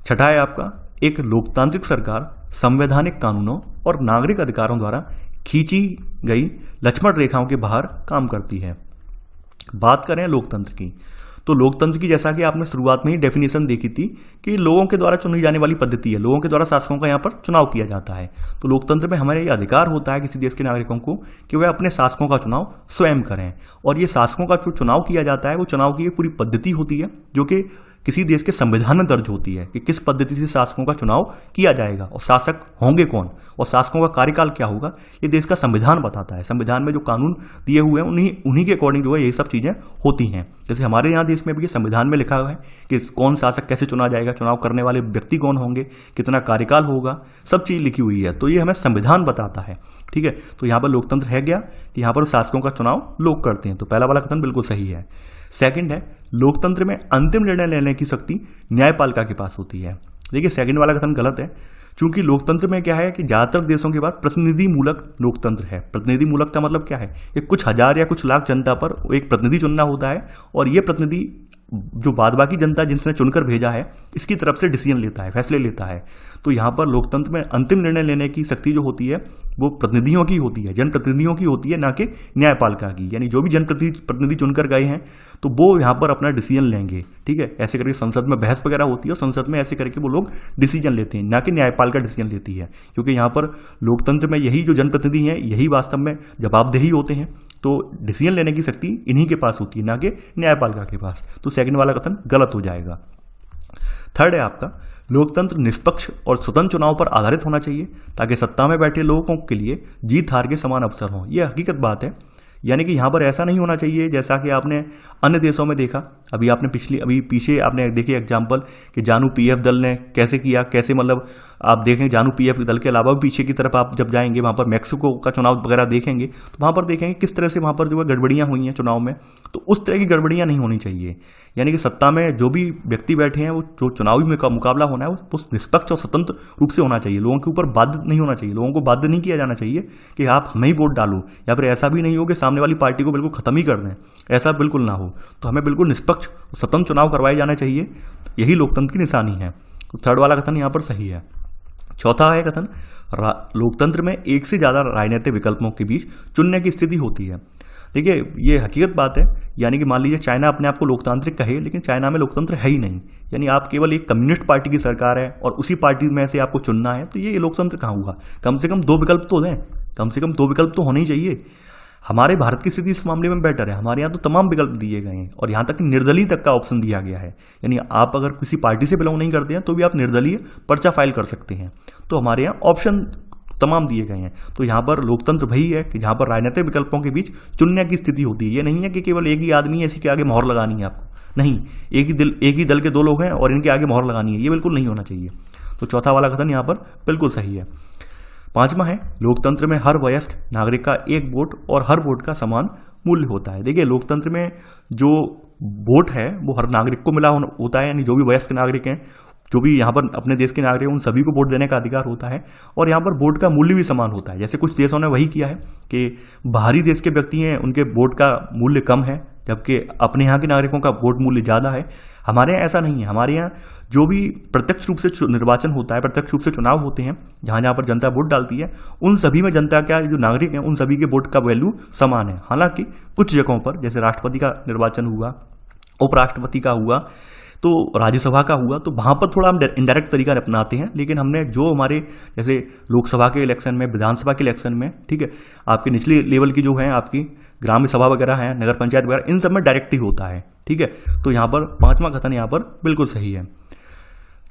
छठा है आपका, एक लोकतांत्रिक सरकार संवैधानिक कानूनों और नागरिक अधिकारों द्वारा खींची गई लक्ष्मण रेखाओं के बाहर काम करती है। बात करें लोकतंत्र की, तो लोकतंत्र की जैसा कि आपने शुरुआत में ही डेफिनेशन देखी थी कि लोगों के द्वारा चुनी जाने वाली पद्धति है, लोगों के द्वारा शासकों का यहाँ पर चुनाव किया जाता है। तो लोकतंत्र में हमारे ये अधिकार होता है किसी देश के नागरिकों को कि वह अपने शासकों का चुनाव स्वयं करें। और ये शासकों का जो चुनाव किया जाता है वो चुनाव की एक पूरी पद्धति होती है जो कि किसी देश के संविधान में दर्ज होती है कि किस पद्धति से शासकों का चुनाव किया जाएगा और शासक होंगे कौन और शासकों का कार्यकाल क्या होगा, ये देश का संविधान बताता है। संविधान में जो कानून दिए हुए हैं उन्हीं के अकॉर्डिंग जो है ये सब चीजें होती हैं। जैसे हमारे यहाँ देश में भी संविधान में लिखा हुआ है कि कौन शासक कैसे चुना जाएगा, चुनाव करने वाले व्यक्ति कौन होंगे, कितना कार्यकाल होगा, सब चीज लिखी हुई है। तो ये हमें संविधान बताता है, ठीक है। तो यहाँ पर लोकतंत्र है गया कि यहाँ पर शासकों का चुनाव लोग करते हैं। तो पहला वाला कथन बिल्कुल सही है। सेकंड है, लोकतंत्र में अंतिम निर्णय लेने की शक्ति न्यायपालिका के पास होती है। देखिए सेकंड वाला कथन गलत है, क्योंकि लोकतंत्र में क्या है कि ज्यादातर देशों के बाद प्रतिनिधि मूलक लोकतंत्र है। प्रतिनिधि मूलक का मतलब क्या है, ये कुछ हजार या कुछ लाख जनता पर एक प्रतिनिधि चुनना होता है और ये प्रतिनिधि जो बाद बाकी जनता जिनसे चुनकर भेजा है इसकी तरफ से डिसीजन लेता है, फैसले लेता है। तो यहाँ पर लोकतंत्र में अंतिम निर्णय लेने की शक्ति जो होती है वो प्रतिनिधियों की होती है, जनप्रतिनिधियों की होती है, ना कि न्यायपालिका की। यानी जो भी जनप्रतिनिधि चुनकर गए हैं तो वो यहाँ पर अपना डिसीजन लेंगे, ठीक है। ऐसे करके संसद में बहस वगैरह होती है और संसद में ऐसे करके वो लोग डिसीजन लेते हैं, ना कि न्यायपालिका डिसीजन लेती है। क्योंकि यहाँ पर लोकतंत्र में यही जो जनप्रतिनिधि हैं यही वास्तव में जवाबदेही होते हैं। तो डिसीजन लेने की शक्ति इन्हीं के पास होती है, ना कि न्यायपालिका के पास। तो सेकंड वाला कथन गलत हो जाएगा। थर्ड है आपका, लोकतंत्र निष्पक्ष और स्वतंत्र चुनाव पर आधारित होना चाहिए ताकि सत्ता में बैठे लोगों के लिए जीत हार के समान अवसर हों। यह हकीकत बात है। यानी कि यहाँ पर ऐसा नहीं होना चाहिए जैसा कि आपने अन्य देशों में देखा। अभी पीछे आपने देखिए एग्जाम्पल कि जानू पीएफ दल ने कैसे किया, कैसे मतलब आप देखें जानू पीएफ दल के अलावा भी पीछे की तरफ आप जब जाएंगे वहाँ पर मैक्सिको का चुनाव वगैरह देखेंगे तो वहाँ पर देखेंगे किस तरह से वहाँ पर जो है गड़बड़ियाँ हुई हैं चुनाव में। तो उस तरह की गड़बड़ियाँ नहीं होनी चाहिए। यानी कि सत्ता में जो भी व्यक्ति बैठे हैं वो जो चुनावी में मुकाबला होना है वो निष्पक्ष और स्वतंत्र रूप से होना चाहिए। लोगों के ऊपर बाध्य नहीं होना चाहिए, लोगों को बाध्य नहीं किया जाना चाहिए कि आप हमें ही वोट डालो, या फिर ऐसा भी नहीं हो कि सामने वाली पार्टी को बिल्कुल खत्म ही कर दें, ऐसा बिल्कुल ना हो। तो हमें बिल्कुल निष्पक्ष स्वतंत्र चुनाव करवाए जाने चाहिए, यही लोकतंत्र की निशानी है। तो थर्ड वाला कथन यहाँ पर सही है। चौथा है कथन, लोकतंत्र में एक से ज्यादा राजनीतिक विकल्पों के बीच चुनने की स्थिति होती है। देखिए ये हकीकत बात है। यानी कि मान लीजिए चाइना अपने आप को लोकतांत्रिक कहे, लेकिन चाइना में लोकतंत्र है ही नहीं। यानी आप केवल एक कम्युनिस्ट पार्टी की सरकार है और उसी पार्टी में से आपको चुनना है, तो ये लोकतंत्र कहाँ हुआ। कम से कम 2 विकल्प तो दें, कम से कम 2 विकल्प तो होने ही चाहिए। हमारे भारत की स्थिति इस मामले में बेटर है, हमारे यहाँ तो तमाम विकल्प दिए गए हैं और यहाँ तक कि निर्दलीय तक का ऑप्शन दिया गया है। यानी आप अगर किसी पार्टी से बिलोंग नहीं करते हैं तो भी आप निर्दलीय पर्चा फाइल कर सकते हैं। तो हमारे यहाँ ऑप्शन तमाम दिए गए हैं। तो यहाँ पर लोकतंत्र वही है कि जहाँ पर राजनीतिक विकल्पों के बीच चुनने की स्थिति होती है। ये नहीं है कि केवल एक ही आदमी है, इसी के आगे मोहर लगानी है आपको, नहीं, एक ही दल के 2 लोग हैं और इनके आगे मोहर लगानी है, ये बिल्कुल नहीं होना चाहिए। तो चौथा वाला कथन यहाँ पर बिल्कुल सही है। 5वां है, लोकतंत्र में हर वयस्क नागरिक का 1 वोट और हर वोट का समान मूल्य होता है। देखिए लोकतंत्र में जो वोट है वो हर नागरिक को मिला होता है, यानी जो भी वयस्क नागरिक हैं, जो भी यहाँ पर अपने देश के नागरिक हैं, उन सभी को वोट देने का अधिकार होता है। और यहाँ पर वोट का मूल्य भी समान होता है। जैसे कुछ देशों ने वही किया है कि बाहरी देश के व्यक्ति हैं उनके वोट का मूल्य कम है, जबकि अपने यहाँ के नागरिकों का वोट मूल्य ज़्यादा है। हमारे यहाँ ऐसा नहीं है। हमारे यहाँ जो भी प्रत्यक्ष रूप से निर्वाचन होता है, प्रत्यक्ष रूप से चुनाव होते हैं, जहाँ जहाँ पर जनता वोट डालती है, उन सभी में जनता का जो नागरिक हैं उन सभी के वोट का वैल्यू समान है। हालांकि कुछ जगहों पर जैसे राष्ट्रपति का निर्वाचन हुआ, उपराष्ट्रपति का हुआ, तो राज्यसभा का हुआ, तो वहाँ पर थोड़ा हम इनडायरेक्ट तरीका अपनाते हैं। लेकिन हमने जो हमारे जैसे लोकसभा के इलेक्शन में, विधानसभा के इलेक्शन में, ठीक है, आपके निचले लेवल की जो है आपकी ग्राम सभा वगैरह है, नगर पंचायत वगैरह, इन सब में डायरेक्ट ही होता है। ठीक है, तो यहाँ पर 5वां कथन यहाँ पर बिल्कुल सही है।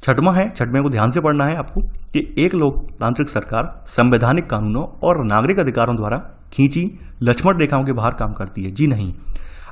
6वां है, 6वें को ध्यान से पढ़ना है आपको, कि एक लोकतांत्रिक सरकार संवैधानिक कानूनों और नागरिक अधिकारों द्वारा खींची लक्ष्मण रेखाओं के बाहर काम करती है। जी नहीं,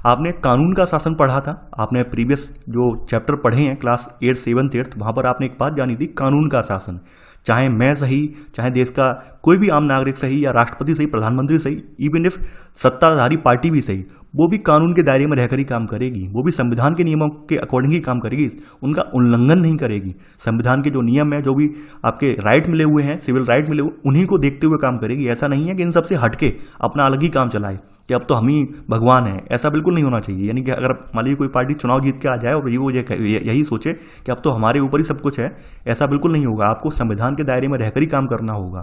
आपने कानून का शासन पढ़ा था, आपने प्रीवियस जो चैप्टर पढ़े हैं क्लास 8, 7, 8, वहाँ पर आपने एक बात जानी थी, कानून का शासन। चाहे मैं सही, चाहे देश का कोई भी आम नागरिक सही, या राष्ट्रपति सही, प्रधानमंत्री सही, इवन इफ सत्ताधारी पार्टी भी सही, वो भी कानून के दायरे में रहकर ही काम करेगी, वो भी संविधान के नियमों के अकॉर्डिंग ही काम करेगी, उनका उल्लंघन नहीं करेगी। संविधान के जो नियम है, जो भी आपके राइट मिले हुए हैं, सिविल राइट मिले हुए, उन्हीं को देखते हुए काम करेगी। ऐसा नहीं है कि इन सबसे हटके अपना अलग ही काम चलाए कि अब तो हम ही भगवान हैं, ऐसा बिल्कुल नहीं होना चाहिए। यानी कि अगर मान लीजिए कोई पार्टी चुनाव जीत के आ जाए और वो यही सोचे कि अब तो हमारे ऊपर ही सब कुछ है, ऐसा बिल्कुल नहीं होगा। आपको संविधान के दायरे में रहकर ही काम करना होगा।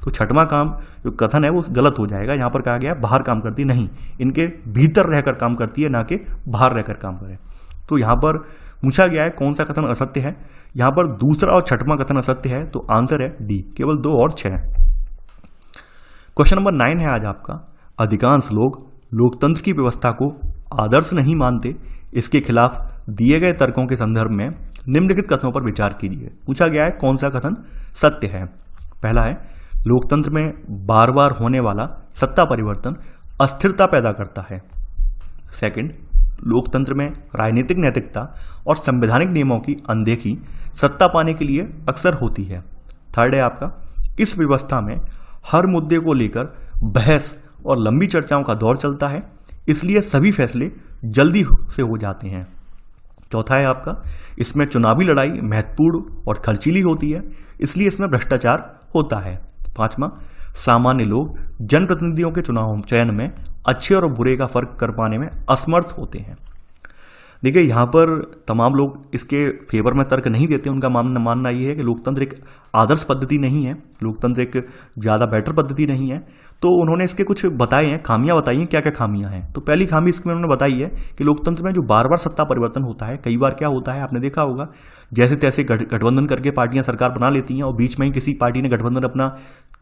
तो 6वां काम जो कथन है वो गलत हो जाएगा। यहाँ पर कहा गया बाहर काम करती नहीं, इनके भीतर रहकर काम करती है, ना कि बाहर रहकर काम करे। तो यहाँ पर पूछा गया है कौन सा कथन असत्य है। यहाँ पर दूसरा और 6वां कथन असत्य है, तो आंसर है डी, केवल 2 और 6। क्वेश्चन नंबर 9 है आज आपका, अधिकांश लोग लोकतंत्र की व्यवस्था को आदर्श नहीं मानते, इसके खिलाफ दिए गए तर्कों के संदर्भ में निम्नलिखित कथनों पर विचार कीजिए। पूछा गया है कौन सा कथन सत्य है। पहला है, लोकतंत्र में बार बार होने वाला सत्ता परिवर्तन अस्थिरता पैदा करता है। सेकंड, लोकतंत्र में राजनीतिक नैतिकता और संवैधानिक नियमों की अनदेखी सत्ता पाने के लिए अक्सर होती है। थर्ड है आपका, इस व्यवस्था में हर मुद्दे को लेकर बहस और लंबी चर्चाओं का दौर चलता है, इसलिए सभी फैसले जल्दी से हो जाते हैं। चौथा है आपका, इसमें चुनावी लड़ाई महत्वपूर्ण और खर्चीली होती है, इसलिए इसमें भ्रष्टाचार होता है। 5वां, सामान्य लोग जनप्रतिनिधियों के चुनाव चयन में अच्छे और बुरे का फर्क कर पाने में असमर्थ होते हैं। देखिए यहाँ पर तमाम लोग इसके फेवर में तर्क नहीं देते। उनका मानना ये है कि लोकतंत्र एक आदर्श पद्धति नहीं है, लोकतंत्र एक ज़्यादा बेटर पद्धति नहीं है। तो उन्होंने इसके कुछ बताए हैं, खामियां बताई हैं, क्या क्या खामियां हैं। तो पहली खामी इसमें उन्होंने बताई है कि लोकतंत्र में जो बार बार सत्ता परिवर्तन होता है, कई बार क्या होता है आपने देखा होगा, जैसे तैसे गठबंधन करके पार्टियां सरकार बना लेती हैं और बीच में ही किसी पार्टी ने गठबंधन अपना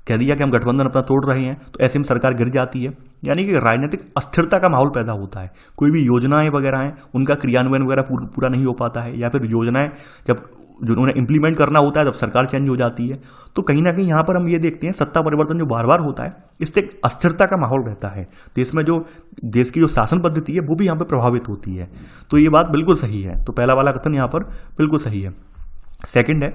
कह दिया कि हम गठबंधन अपना तोड़ रहे हैं, तो ऐसे में सरकार गिर जाती है। यानी कि राजनीतिक अस्थिरता का माहौल पैदा होता है। कोई भी योजनाएं वगैरह हैं उनका क्रियान्वयन वगैरह पूरा नहीं हो पाता है, या फिर योजनाएं जब जो उन्हें इंप्लीमेंट करना होता है जब सरकार चेंज हो जाती है। तो कहीं ना कहीं यहाँ पर हम ये देखते हैं सत्ता परिवर्तन जो बार बार होता है इससे एक अस्थिरता का माहौल रहता है, देश में जो देश की जो शासन पद्धति है वो भी यहाँ पर प्रभावित होती है। तो ये बात बिल्कुल सही है। तो पहला वाला कथन यहाँ पर बिल्कुल सही है। सेकंड है,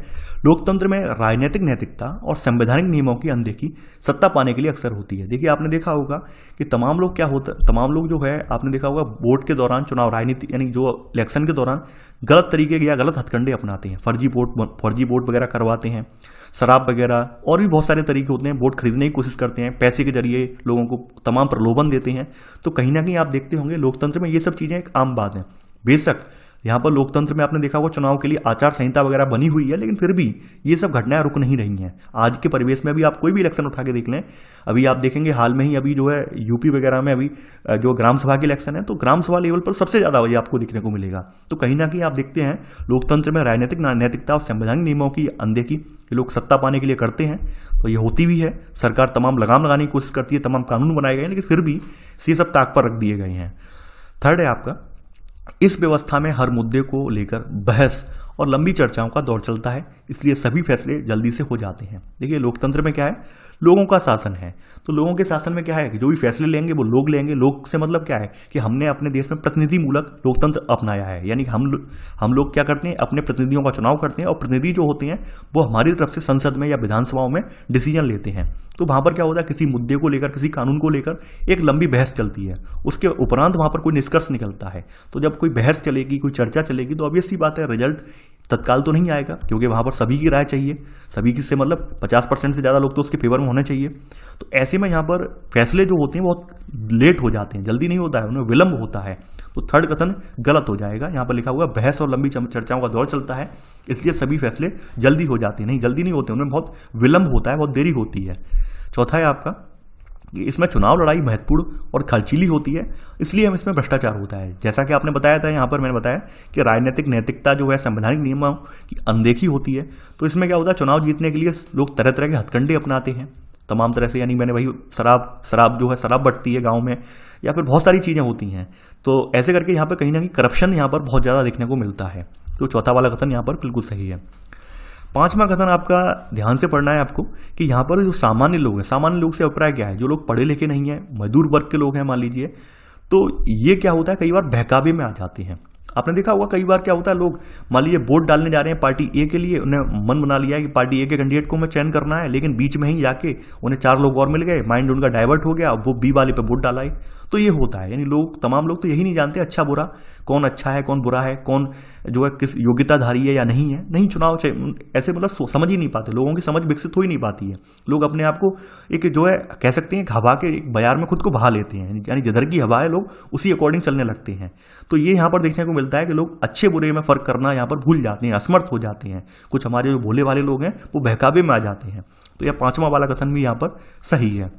लोकतंत्र में राजनीतिक नैतिकता और संवैधानिक नियमों की अनदेखी सत्ता पाने के लिए अक्सर होती है। देखिए आपने देखा होगा कि तमाम लोग जो है आपने देखा होगा वोट के दौरान चुनाव राजनीति यानी जो इलेक्शन के दौरान गलत तरीके के या गलत हथकंडे अपनाते हैं, फर्जी वोट वगैरह करवाते हैं, शराब वगैरह और भी बहुत सारे तरीके होते हैं, वोट खरीदने की कोशिश करते हैं, पैसे के जरिए लोगों को तमाम प्रलोभन देते हैं। तो कहीं ना कहीं आप देखते होंगे लोकतंत्र में ये सब चीजें एक आम बात है। बेशक यहाँ पर लोकतंत्र में आपने देखा होगा चुनाव के लिए आचार संहिता वगैरह बनी हुई है, लेकिन फिर भी ये सब घटनाएं रुक नहीं रही हैं। आज के परिवेश में भी आप कोई भी इलेक्शन उठा के देख लें, अभी आप देखेंगे हाल में ही अभी जो है यूपी वगैरह में अभी जो ग्राम सभा के इलेक्शन है तो ग्राम सभा लेवल पर सबसे ज्यादा वजह आपको देखने को मिलेगा। तो कहीं ना कहीं आप देखते हैं लोकतंत्र में राजनीतिक नैतिकता और संवैधानिक नियमों की अनदेखी लोग सत्ता पाने के लिए करते हैं। तो ये होती भी है, सरकार तमाम लगाम लगाने की कोशिश करती है, तमाम कानून बनाए गए हैं, लेकिन फिर भी ये सब ताक पर रख दिए गए हैं। थर्ड है आपका, इस व्यवस्था में हर मुद्दे को लेकर बहस और लंबी चर्चाओं का दौर चलता है, इसलिए सभी फैसले जल्दी से हो जाते हैं। देखिए लोकतंत्र में क्या है, लोगों का शासन है, तो लोगों के शासन में क्या है कि जो भी फैसले लेंगे वो लोग लेंगे। लोग से मतलब क्या है कि हमने अपने देश में प्रतिनिधि मूलक लोकतंत्र अपनाया है, यानी कि हम लोग क्या करते हैं अपने प्रतिनिधियों का चुनाव करते हैं और प्रतिनिधि जो होते हैं वो हमारी तरफ से संसद में या विधानसभाओं में डिसीजन लेते हैं। तो वहां पर क्या होता है, किसी मुद्दे को लेकर किसी कानून को लेकर एक लंबी बहस चलती है, उसके उपरांत वहां पर कोई निष्कर्ष निकलता है। तो जब कोई बहस चलेगी, कोई चर्चा चलेगी, तो ऑब्वियस सी बात है रिजल्ट तत्काल तो नहीं आएगा, क्योंकि वहां पर सभी की राय चाहिए, सभी की से मतलब 50% से ज्यादा लोग तो उसके फेवर में होने चाहिए। तो ऐसे में यहाँ पर फैसले जो होते हैं बहुत लेट हो जाते हैं, जल्दी नहीं होता है, उनमें विलंब होता है। तो थर्ड कथन गलत हो जाएगा। यहाँ पर लिखा हुआ बहस और लंबी चर्चाओं का दौर चलता है, इसलिए सभी फैसले जल्दी हो जाते हैं। नहीं, जल्दी नहीं होते, उनमें बहुत विलंब होता है, बहुत देरी होती है। चौथा है आपका, इसमें चुनाव लड़ाई महत्वपूर्ण और खर्चीली होती है, इसलिए हम इसमें भ्रष्टाचार होता है। जैसा कि आपने बताया था, यहाँ पर मैंने बताया कि राजनीतिक नैतिकता जो है संवैधानिक नियमों की अनदेखी होती है। तो इसमें क्या होता है, चुनाव जीतने के लिए लोग तरह तरह के हथकंडे अपनाते हैं तमाम तरह से, यानी मैंने वही शराब बटती है गाँव में, या फिर बहुत सारी चीज़ें होती हैं। तो ऐसे करके यहाँ पर कहीं ना कहीं करप्शन यहाँ पर बहुत ज़्यादा देखने को मिलता है। तो चौथा वाला कथन यहाँ पर बिल्कुल सही है। पांचवा कथन आपका ध्यान से पढ़ना है आपको कि यहाँ पर जो सामान्य लोग हैं, सामान्य लोग से अभिप्राय क्या है, जो लोग पढ़े लिखे नहीं है, मजदूर वर्ग के लोग हैं मान लीजिए, तो ये क्या होता है कई बार बहकावे में आ जाते हैं। आपने देखा होगा कई बार क्या होता है, लोग मान लीजिए वोट डालने जा रहे हैं पार्टी ए के लिए, उन्हें मन बना लिया है कि पार्टी ए के कैंडिडेट को मैं चयन करना है, लेकिन बीच में ही जाके उन्हें 4 लोग और मिल गए, माइंड उनका डाइवर्ट हो गया, वो बी वाले पे वोट डाला। तो ये होता है, यानी तमाम लोग तो यही नहीं जानते अच्छा बुरा, कौन अच्छा है कौन बुरा है, कौन जो है किस योग्यताधारी है या नहीं है। नहीं, चुनाव ऐसे मतलब समझ ही नहीं पाते, लोगों की समझ विकसित हो ही नहीं पाती है। लोग अपने आप को एक जो है कह सकते हैं हवा के बाजार में खुद को बहा लेते हैं, यानी जिधर की हवा है लोग उसी अकॉर्डिंग चलने लगते हैं। तो ये यहाँ पर देखने को मिलता है कि लोग अच्छे बुरे में फर्क करना यहाँ पर भूल जाते हैं, असमर्थ हो जाते हैं। कुछ हमारे जो भोले वाले लोग हैं वो बहकावे में आ जाते हैं। तो यह पांचवा वाला कथन भी यहाँ पर सही है।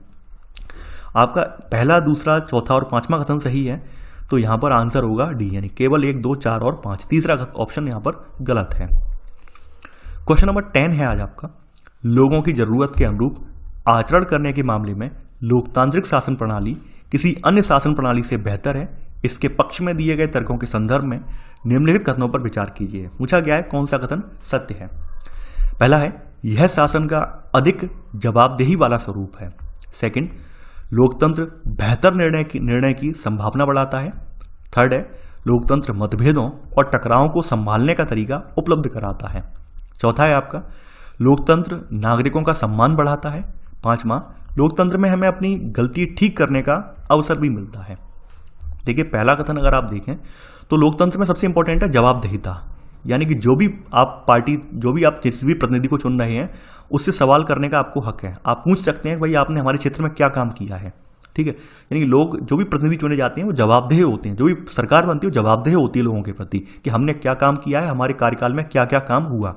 आपका पहला, दूसरा, चौथा और पांचवा कथन सही है, तो यहां पर आंसर होगा डी, यानी केवल 1, 2, 4 और 5। तीसरा ऑप्शन यहां पर गलत है। क्वेश्चन नंबर 10 है आज आपका, लोगों की जरूरत के अनुरूप आचरण करने के मामले में लोकतांत्रिक शासन प्रणाली किसी अन्य शासन प्रणाली से बेहतर है, इसके पक्ष में दिए गए तर्कों के संदर्भ में निम्नलिखित कथनों पर विचार कीजिए। पूछा गया है कौन सा कथन सत्य है। पहला है, यह शासन का अधिक जवाबदेही वाला स्वरूप है। सेकंड, लोकतंत्र बेहतर निर्णय की संभावना बढ़ाता है। थर्ड है, लोकतंत्र मतभेदों और टकरावों को संभालने का तरीका उपलब्ध कराता है। चौथा है आपका, लोकतंत्र नागरिकों का सम्मान बढ़ाता है। पांचवा, लोकतंत्र में हमें अपनी गलती ठीक करने का अवसर भी मिलता है। देखिए पहला कथन अगर आप देखें तो लोकतंत्र में सबसे इंपॉर्टेंट है जवाबदेहिता, यानी कि जो भी आप जिस भी प्रतिनिधि को चुन रहे हैं उससे सवाल करने का आपको हक है। आप पूछ सकते हैं भाई आपने हमारे क्षेत्र में क्या काम किया है, ठीक है। यानी कि लोग जो भी प्रतिनिधि चुने जाते हैं वो जवाबदेह होते हैं, जो भी सरकार बनती है वो जवाबदेह होती है लोगों के प्रति कि हमने क्या काम किया है, हमारे कार्यकाल में क्या क्या काम हुआ।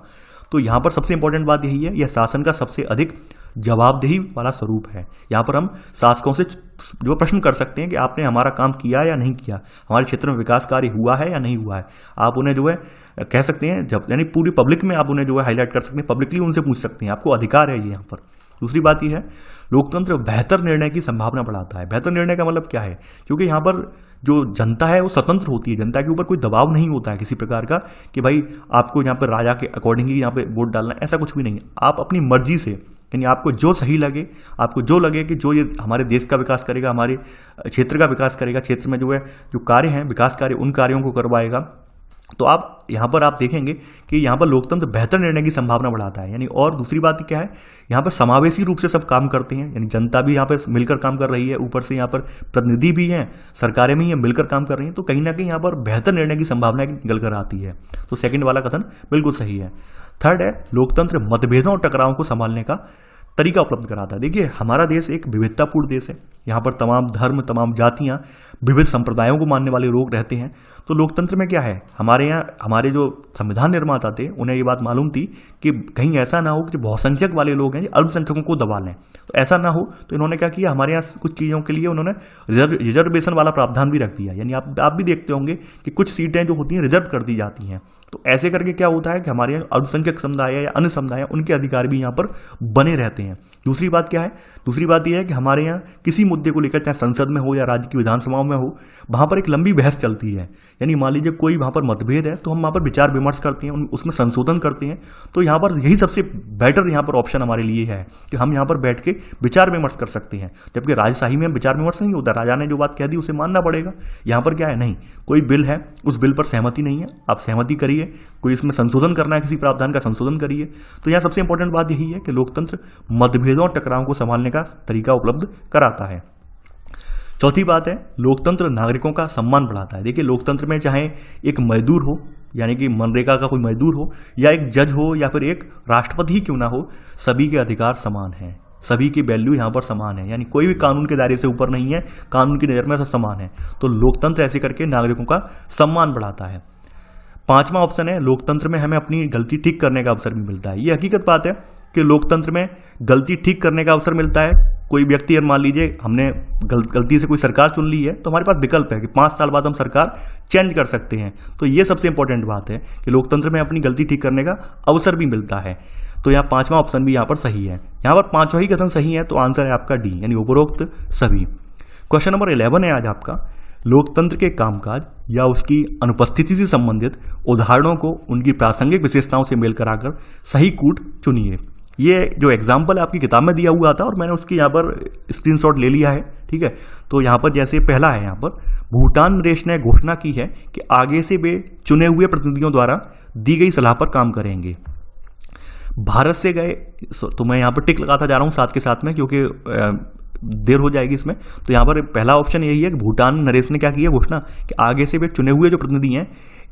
तो यहाँ पर सबसे इंपॉर्टेंट बात यही है, यह शासन का सबसे अधिक जवाबदेही वाला स्वरूप है। यहाँ पर हम शासकों से जो प्रश्न कर सकते हैं कि आपने हमारा काम किया या नहीं किया, हमारे क्षेत्र में विकास कार्य हुआ है या नहीं हुआ है। आप उन्हें जो है कह सकते हैं, जब यानी पूरी पब्लिक में आप उन्हें जो है हाईलाइट कर सकते हैं, पब्लिकली उनसे पूछ सकते हैं, आपको अधिकार है ये यहाँ पर। दूसरी बात यह है लोकतंत्र बेहतर निर्णय की संभावना बढ़ाता है। बेहतर निर्णय का मतलब क्या है, क्योंकि यहाँ पर जो जनता है वो स्वतंत्र होती है, जनता के ऊपर कोई दबाव नहीं होता है किसी प्रकार का कि भाई आपको यहाँ पर राजा के अकॉर्डिंग ही यहाँ पे वोट डालना, ऐसा कुछ भी नहीं है। आप अपनी मर्जी से, यानी आपको जो सही लगे, आपको जो लगे कि जो ये हमारे देश का विकास करेगा, हमारे क्षेत्र का विकास करेगा, क्षेत्र में जो है जो कार्य हैं विकास कार्य, उन कार्यों को करवाएगा, तो आप यहाँ पर आप देखेंगे कि यहाँ पर लोकतंत्र बेहतर निर्णय की संभावना बढ़ाता है। यानी और दूसरी बात क्या है, यहाँ पर समावेशी रूप से सब काम करते हैं, यानी जनता भी यहाँ पर मिलकर काम कर रही है, ऊपर से यहाँ पर प्रतिनिधि भी हैं, सरकारें भी हैं, मिलकर काम कर रही हैं, तो कहीं ना कहीं यहाँ पर बेहतर निर्णय की संभावना निकल कर आती है। तो सेकंड वाला कथन बिल्कुल सही है। थर्ड है लोकतंत्र मतभेदों और टकरावों को संभालने का तरीका उपलब्ध कराता है। देखिए हमारा देश एक विविधतापूर्ण देश है, यहाँ पर तमाम धर्म, तमाम जातियाँ, विविध संप्रदायों को मानने वाले लोग रहते हैं। तो लोकतंत्र में क्या है, हमारे यहाँ हमारे जो संविधान निर्माता थे उन्हें ये बात मालूम थी कि कहीं ऐसा ना हो कि बहुसंख्यक वाले लोग हैं अल्पसंख्यकों को दबा लें, तो ऐसा ना हो, तो इन्होंने क्या किया, हमारे यहाँ कुछ चीज़ों के लिए उन्होंने रिजर्वेशन वाला प्रावधान भी रख दिया। यानी आप भी देखते होंगे कि कुछ सीटें जो होती हैं रिजर्व कर दी जाती हैं। तो ऐसे करके क्या होता है कि हमारे यहाँ अल्पसंख्यक समुदाय या अन्य समुदाय उनके अधिकार भी यहाँ पर बने रहते हैं। दूसरी बात क्या है, दूसरी बात यह है कि हमारे यहाँ किसी मुद्दे को लेकर, चाहे संसद में हो या राज्य की विधानसभाओं में हो, वहाँ पर एक लंबी बहस चलती है। यानी मान लीजिए कोई वहाँ पर मतभेद है तो हम वहाँ पर विचार विमर्श करते हैं, उसमें संशोधन करते हैं। तो यहाँ पर यही सबसे बेटर यहाँ पर ऑप्शन हमारे लिए है कि हम यहाँ पर बैठ के विचार विमर्श कर सकते हैं। जबकि राजशाही में विचार विमर्श नहीं होता, राजा ने जो बात कह दी उसे मानना पड़ेगा। यहाँ पर क्या है, नहीं, कोई बिल है, उस बिल पर सहमति नहीं है, आप सहमति करिए, कोई इसमें संशोधन करना है, किसी प्रावधान का संशोधन करिए। तो यहाँ सबसे इंपॉर्टेंट बात यही है कि लोकतंत्र मतभेदों और टकरावों को संभालने का तरीका उपलब्ध कराता है। चौथी बात है लोकतंत्र नागरिकों का सम्मान बढ़ाता है। देखिए लोकतंत्र में चाहे एक मजदूर हो, यानी कि मनरेगा का कोई मजदूर हो, या एक जज हो, या फिर एक राष्ट्रपति ही क्यों ना हो, सभी के अधिकार समान हैं, सभी की वैल्यू यहाँ पर समान है। यानी कोई भी कानून के दायरे से ऊपर नहीं है, कानून की नज़र में सब समान है। तो लोकतंत्र ऐसे करके नागरिकों का सम्मान बढ़ाता है। पांचवा ऑप्शन है लोकतंत्र में हमें अपनी गलती ठीक करने का अवसर भी मिलता है। ये हकीकत बात है कि लोकतंत्र में गलती ठीक करने का अवसर मिलता है। कोई व्यक्ति अगर मान लीजिए हमने गलती से कोई सरकार चुन ली है तो हमारे पास विकल्प है कि 5 साल बाद हम सरकार चेंज कर सकते हैं। तो ये सबसे इंपॉर्टेंट बात है कि लोकतंत्र में अपनी गलती ठीक करने का अवसर भी मिलता है। तो यहाँ पांचवा ऑप्शन भी यहाँ पर सही है। यहाँ पर पांचवा ही कथन सही है, तो आंसर है आपका डी, यानी उपरोक्त सभी। क्वेश्चन नंबर 11 है आज आपका, लोकतंत्र के कामकाज या उसकी अनुपस्थिति से संबंधित उदाहरणों को उनकी प्रासंगिक विशेषताओं से मेल कराकर सही कूट चुनिए। ये जो एग्जाम्पल आपकी किताब में दिया हुआ था और मैंने उसकी यहाँ पर स्क्रीनशॉट ले लिया है, ठीक है। तो यहाँ पर जैसे पहला है, यहाँ पर भूटान नरेश ने घोषणा की है कि आगे से वे चुने हुए प्रतिनिधियों द्वारा दी गई सलाह पर काम करेंगे। भारत से गए, तो मैं यहाँ पर टिक लगाता जा रहा हूँ साथ के साथ में क्योंकि देर हो जाएगी इसमें। तो यहाँ पर पहला ऑप्शन यही है कि भूटान नरेश ने क्या किया घोषणा कि आगे से वे चुने हुए जो प्रतिनिधि हैं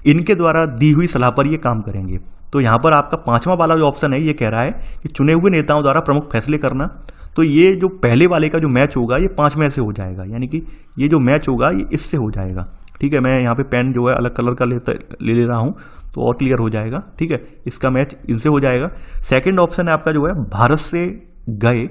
इनके द्वारा दी हुई सलाह पर ये काम करेंगे। तो यहाँ पर आपका पांचवा वाला जो ऑप्शन है ये कह रहा है कि चुने हुए नेताओं द्वारा प्रमुख फैसले करना। तो ये जो पहले वाले का जो मैच होगा ये 5 में से हो जाएगा, यानी कि ये जो मैच होगा ये इससे हो जाएगा, ठीक है। मैं यहाँ पे पेन जो है अलग कलर का ले रहा हूँ तो और क्लियर हो जाएगा, ठीक है। इसका मैच इनसे हो जाएगा। सेकंड ऑप्शन है आपका जो है भारत से गए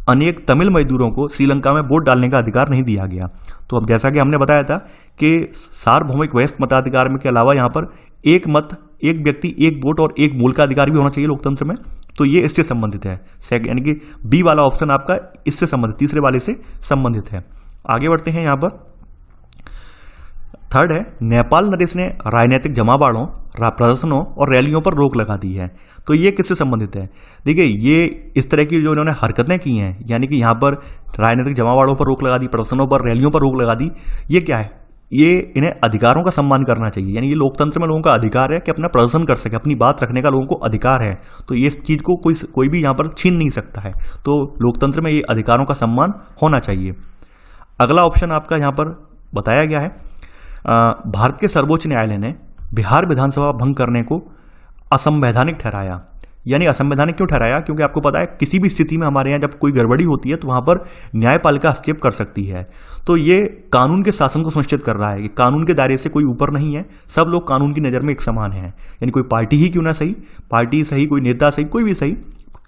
अनेक तमिल मजदूरों को श्रीलंका में वोट डालने का अधिकार नहीं दिया गया। तो अब जैसा कि हमने बताया था कि सार्वभौमिक वयस्क मताधिकार में के अलावा यहाँ पर एक मत, एक व्यक्ति, एक वोट और एक मूल का अधिकार भी होना चाहिए लोकतंत्र में। तो ये इससे संबंधित है, यानी कि बी वाला ऑप्शन आपका इससे संबंधित, तीसरे वाले से संबंधित है। आगे बढ़ते हैं। यहाँ पर थर्ड है नेपाल नरेश ने राजनीतिक जमावड़ों, प्रदर्शनों और रैलियों पर रोक लगा दी है। तो ये किससे संबंधित है? देखिए ये इस तरह की जो इन्होंने हरकतें की हैं, यानी कि यहाँ पर राजनीतिक जमावड़ों पर रोक लगा दी, प्रदर्शनों पर, रैलियों पर रोक लगा दी, ये क्या है? ये इन्हें अधिकारों का सम्मान करना चाहिए। यानी ये लोकतंत्र में लोगों का अधिकार है कि अपना प्रदर्शन कर सके, अपनी बात रखने का लोगों को अधिकार है। तो ये चीज़ को कोई भी यहाँ पर छीन नहीं सकता है। तो लोकतंत्र में ये अधिकारों का सम्मान होना चाहिए। अगला ऑप्शन आपका यहाँ पर बताया गया है, भारत के सर्वोच्च न्यायालय ने बिहार विधानसभा भंग करने को असंवैधानिक ठहराया। यानी असंवैधानिक क्यों ठहराया? क्योंकि आपको पता है किसी भी स्थिति में हमारे यहाँ जब कोई गड़बड़ी होती है तो वहाँ पर न्यायपालिका हस्तक्षेप कर सकती है। तो ये कानून के शासन को सुनिश्चित कर रहा है कि कानून के दायरे से कोई ऊपर नहीं है, सब लोग कानून की नज़र में एक समान हैं। यानी कोई पार्टी ही क्यों ना सही, पार्टी सही, कोई नेता सही, कोई भी सही,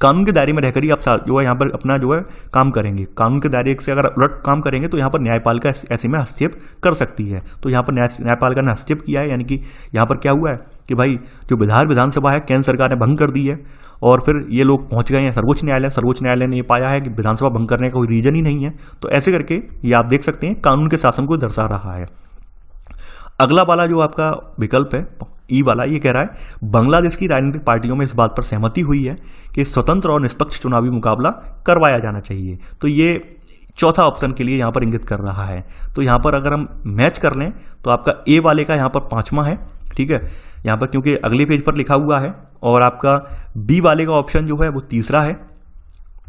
कानून के दायरे में रहकर ही आप जो है यहाँ पर अपना जो है काम करेंगे। कानून के दायरे से अगर उलट काम करेंगे तो यहाँ पर न्यायपालिका ऐसे में हस्तक्षेप कर सकती है। तो यहाँ पर न्यायपालिका ने हस्तक्षेप किया है, यानी कि यहाँ पर क्या हुआ है कि भाई जो विधानसभा है केंद्र सरकार ने भंग कर दी है, और फिर ये लोग पहुंच गए हैं सर्वोच्च न्यायालय। सर्वोच्च न्यायालय ने ये पाया है कि विधानसभा भंग करने का कोई रीजन ही नहीं है। तो ऐसे करके ये आप देख सकते हैं कानून के शासन को दर्शा रहा है। अगला वाला जो आपका विकल्प है ई वाला, ये कह रहा है बांग्लादेश की राजनीतिक पार्टियों में इस बात पर सहमति हुई है कि स्वतंत्र और निष्पक्ष चुनावी मुकाबला करवाया जाना चाहिए। तो ये चौथा ऑप्शन के लिए यहाँ पर इंगित कर रहा है। तो यहाँ पर अगर हम मैच कर लें तो आपका ए वाले का यहाँ पर 5वां है, ठीक है, यहाँ पर क्योंकि अगले पेज पर लिखा हुआ है, और आपका बी वाले का ऑप्शन जो है वो तीसरा है,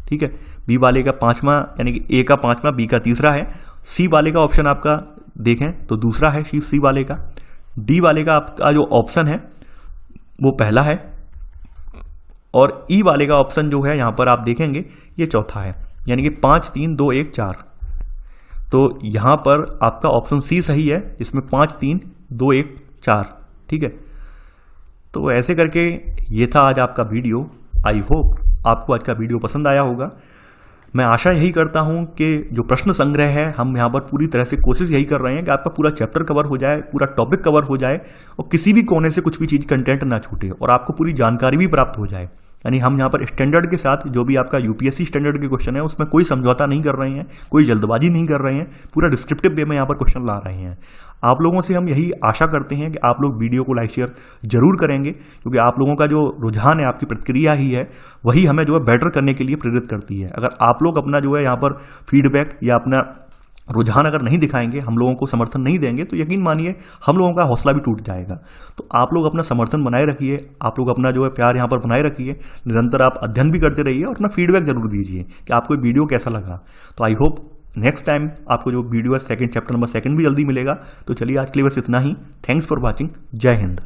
ठीक है, बी वाले का 5वां यानी कि ए का 5वां, बी का तीसरा है। सी वाले का ऑप्शन आपका देखें तो दूसरा है सी वाले का। डी वाले का आपका जो ऑप्शन है वो पहला है, और ई वाले का ऑप्शन जो है यहाँ पर आप देखेंगे ये चौथा है, यानी कि 5 3 2 1 4। तो यहाँ पर आपका ऑप्शन सी सही है, जिसमें 5 3 2 1 4, ठीक है। तो ऐसे करके ये था आज आपका वीडियो। आई होप आपको आज का वीडियो पसंद आया होगा। मैं आशा यही करता हूं कि जो प्रश्न संग्रह है हम यहाँ पर पूरी तरह से कोशिश यही कर रहे हैं कि आपका पूरा चैप्टर कवर हो जाए, पूरा टॉपिक कवर हो जाए, और किसी भी कोने से कुछ भी चीज़ कंटेंट ना छूटे, और आपको पूरी जानकारी भी प्राप्त हो जाए। यानी हम यहाँ पर स्टैंडर्ड के साथ जो भी आपका यूपीएससी स्टैंडर्ड के क्वेश्चन है उसमें कोई समझौता नहीं कर रहे हैं, कोई जल्दबाजी नहीं कर रहे हैं, पूरा डिस्क्रिप्टिव वे में यहाँ पर क्वेश्चन ला रहे हैं। आप लोगों से हम यही आशा करते हैं कि आप लोग वीडियो को लाइक शेयर जरूर करेंगे, क्योंकि आप लोगों का जो रुझान है, आपकी प्रतिक्रिया ही है, वही हमें जो है बेटर करने के लिए प्रेरित करती है। अगर आप लोग अपना जो है यहाँ पर फीडबैक या अपना रुझान अगर नहीं दिखाएंगे, हम लोगों को समर्थन नहीं देंगे, तो यकीन मानिए हम लोगों का हौसला भी टूट जाएगा। तो आप लोग अपना समर्थन बनाए रखिए, आप लोग अपना जो है प्यार यहाँ पर बनाए रखिए, निरंतर आप अध्ययन भी करते रहिए और अपना फीडबैक जरूर दीजिए कि आपको वीडियो कैसा लगा। तो आई होप नेक्स्ट टाइम आपको जो वीडियो है सेकंड चैप्टर नंबर 2 भी जल्दी मिलेगा। तो चलिए आज के लिए बस इतना ही। Thanks for watching. जय हिंद।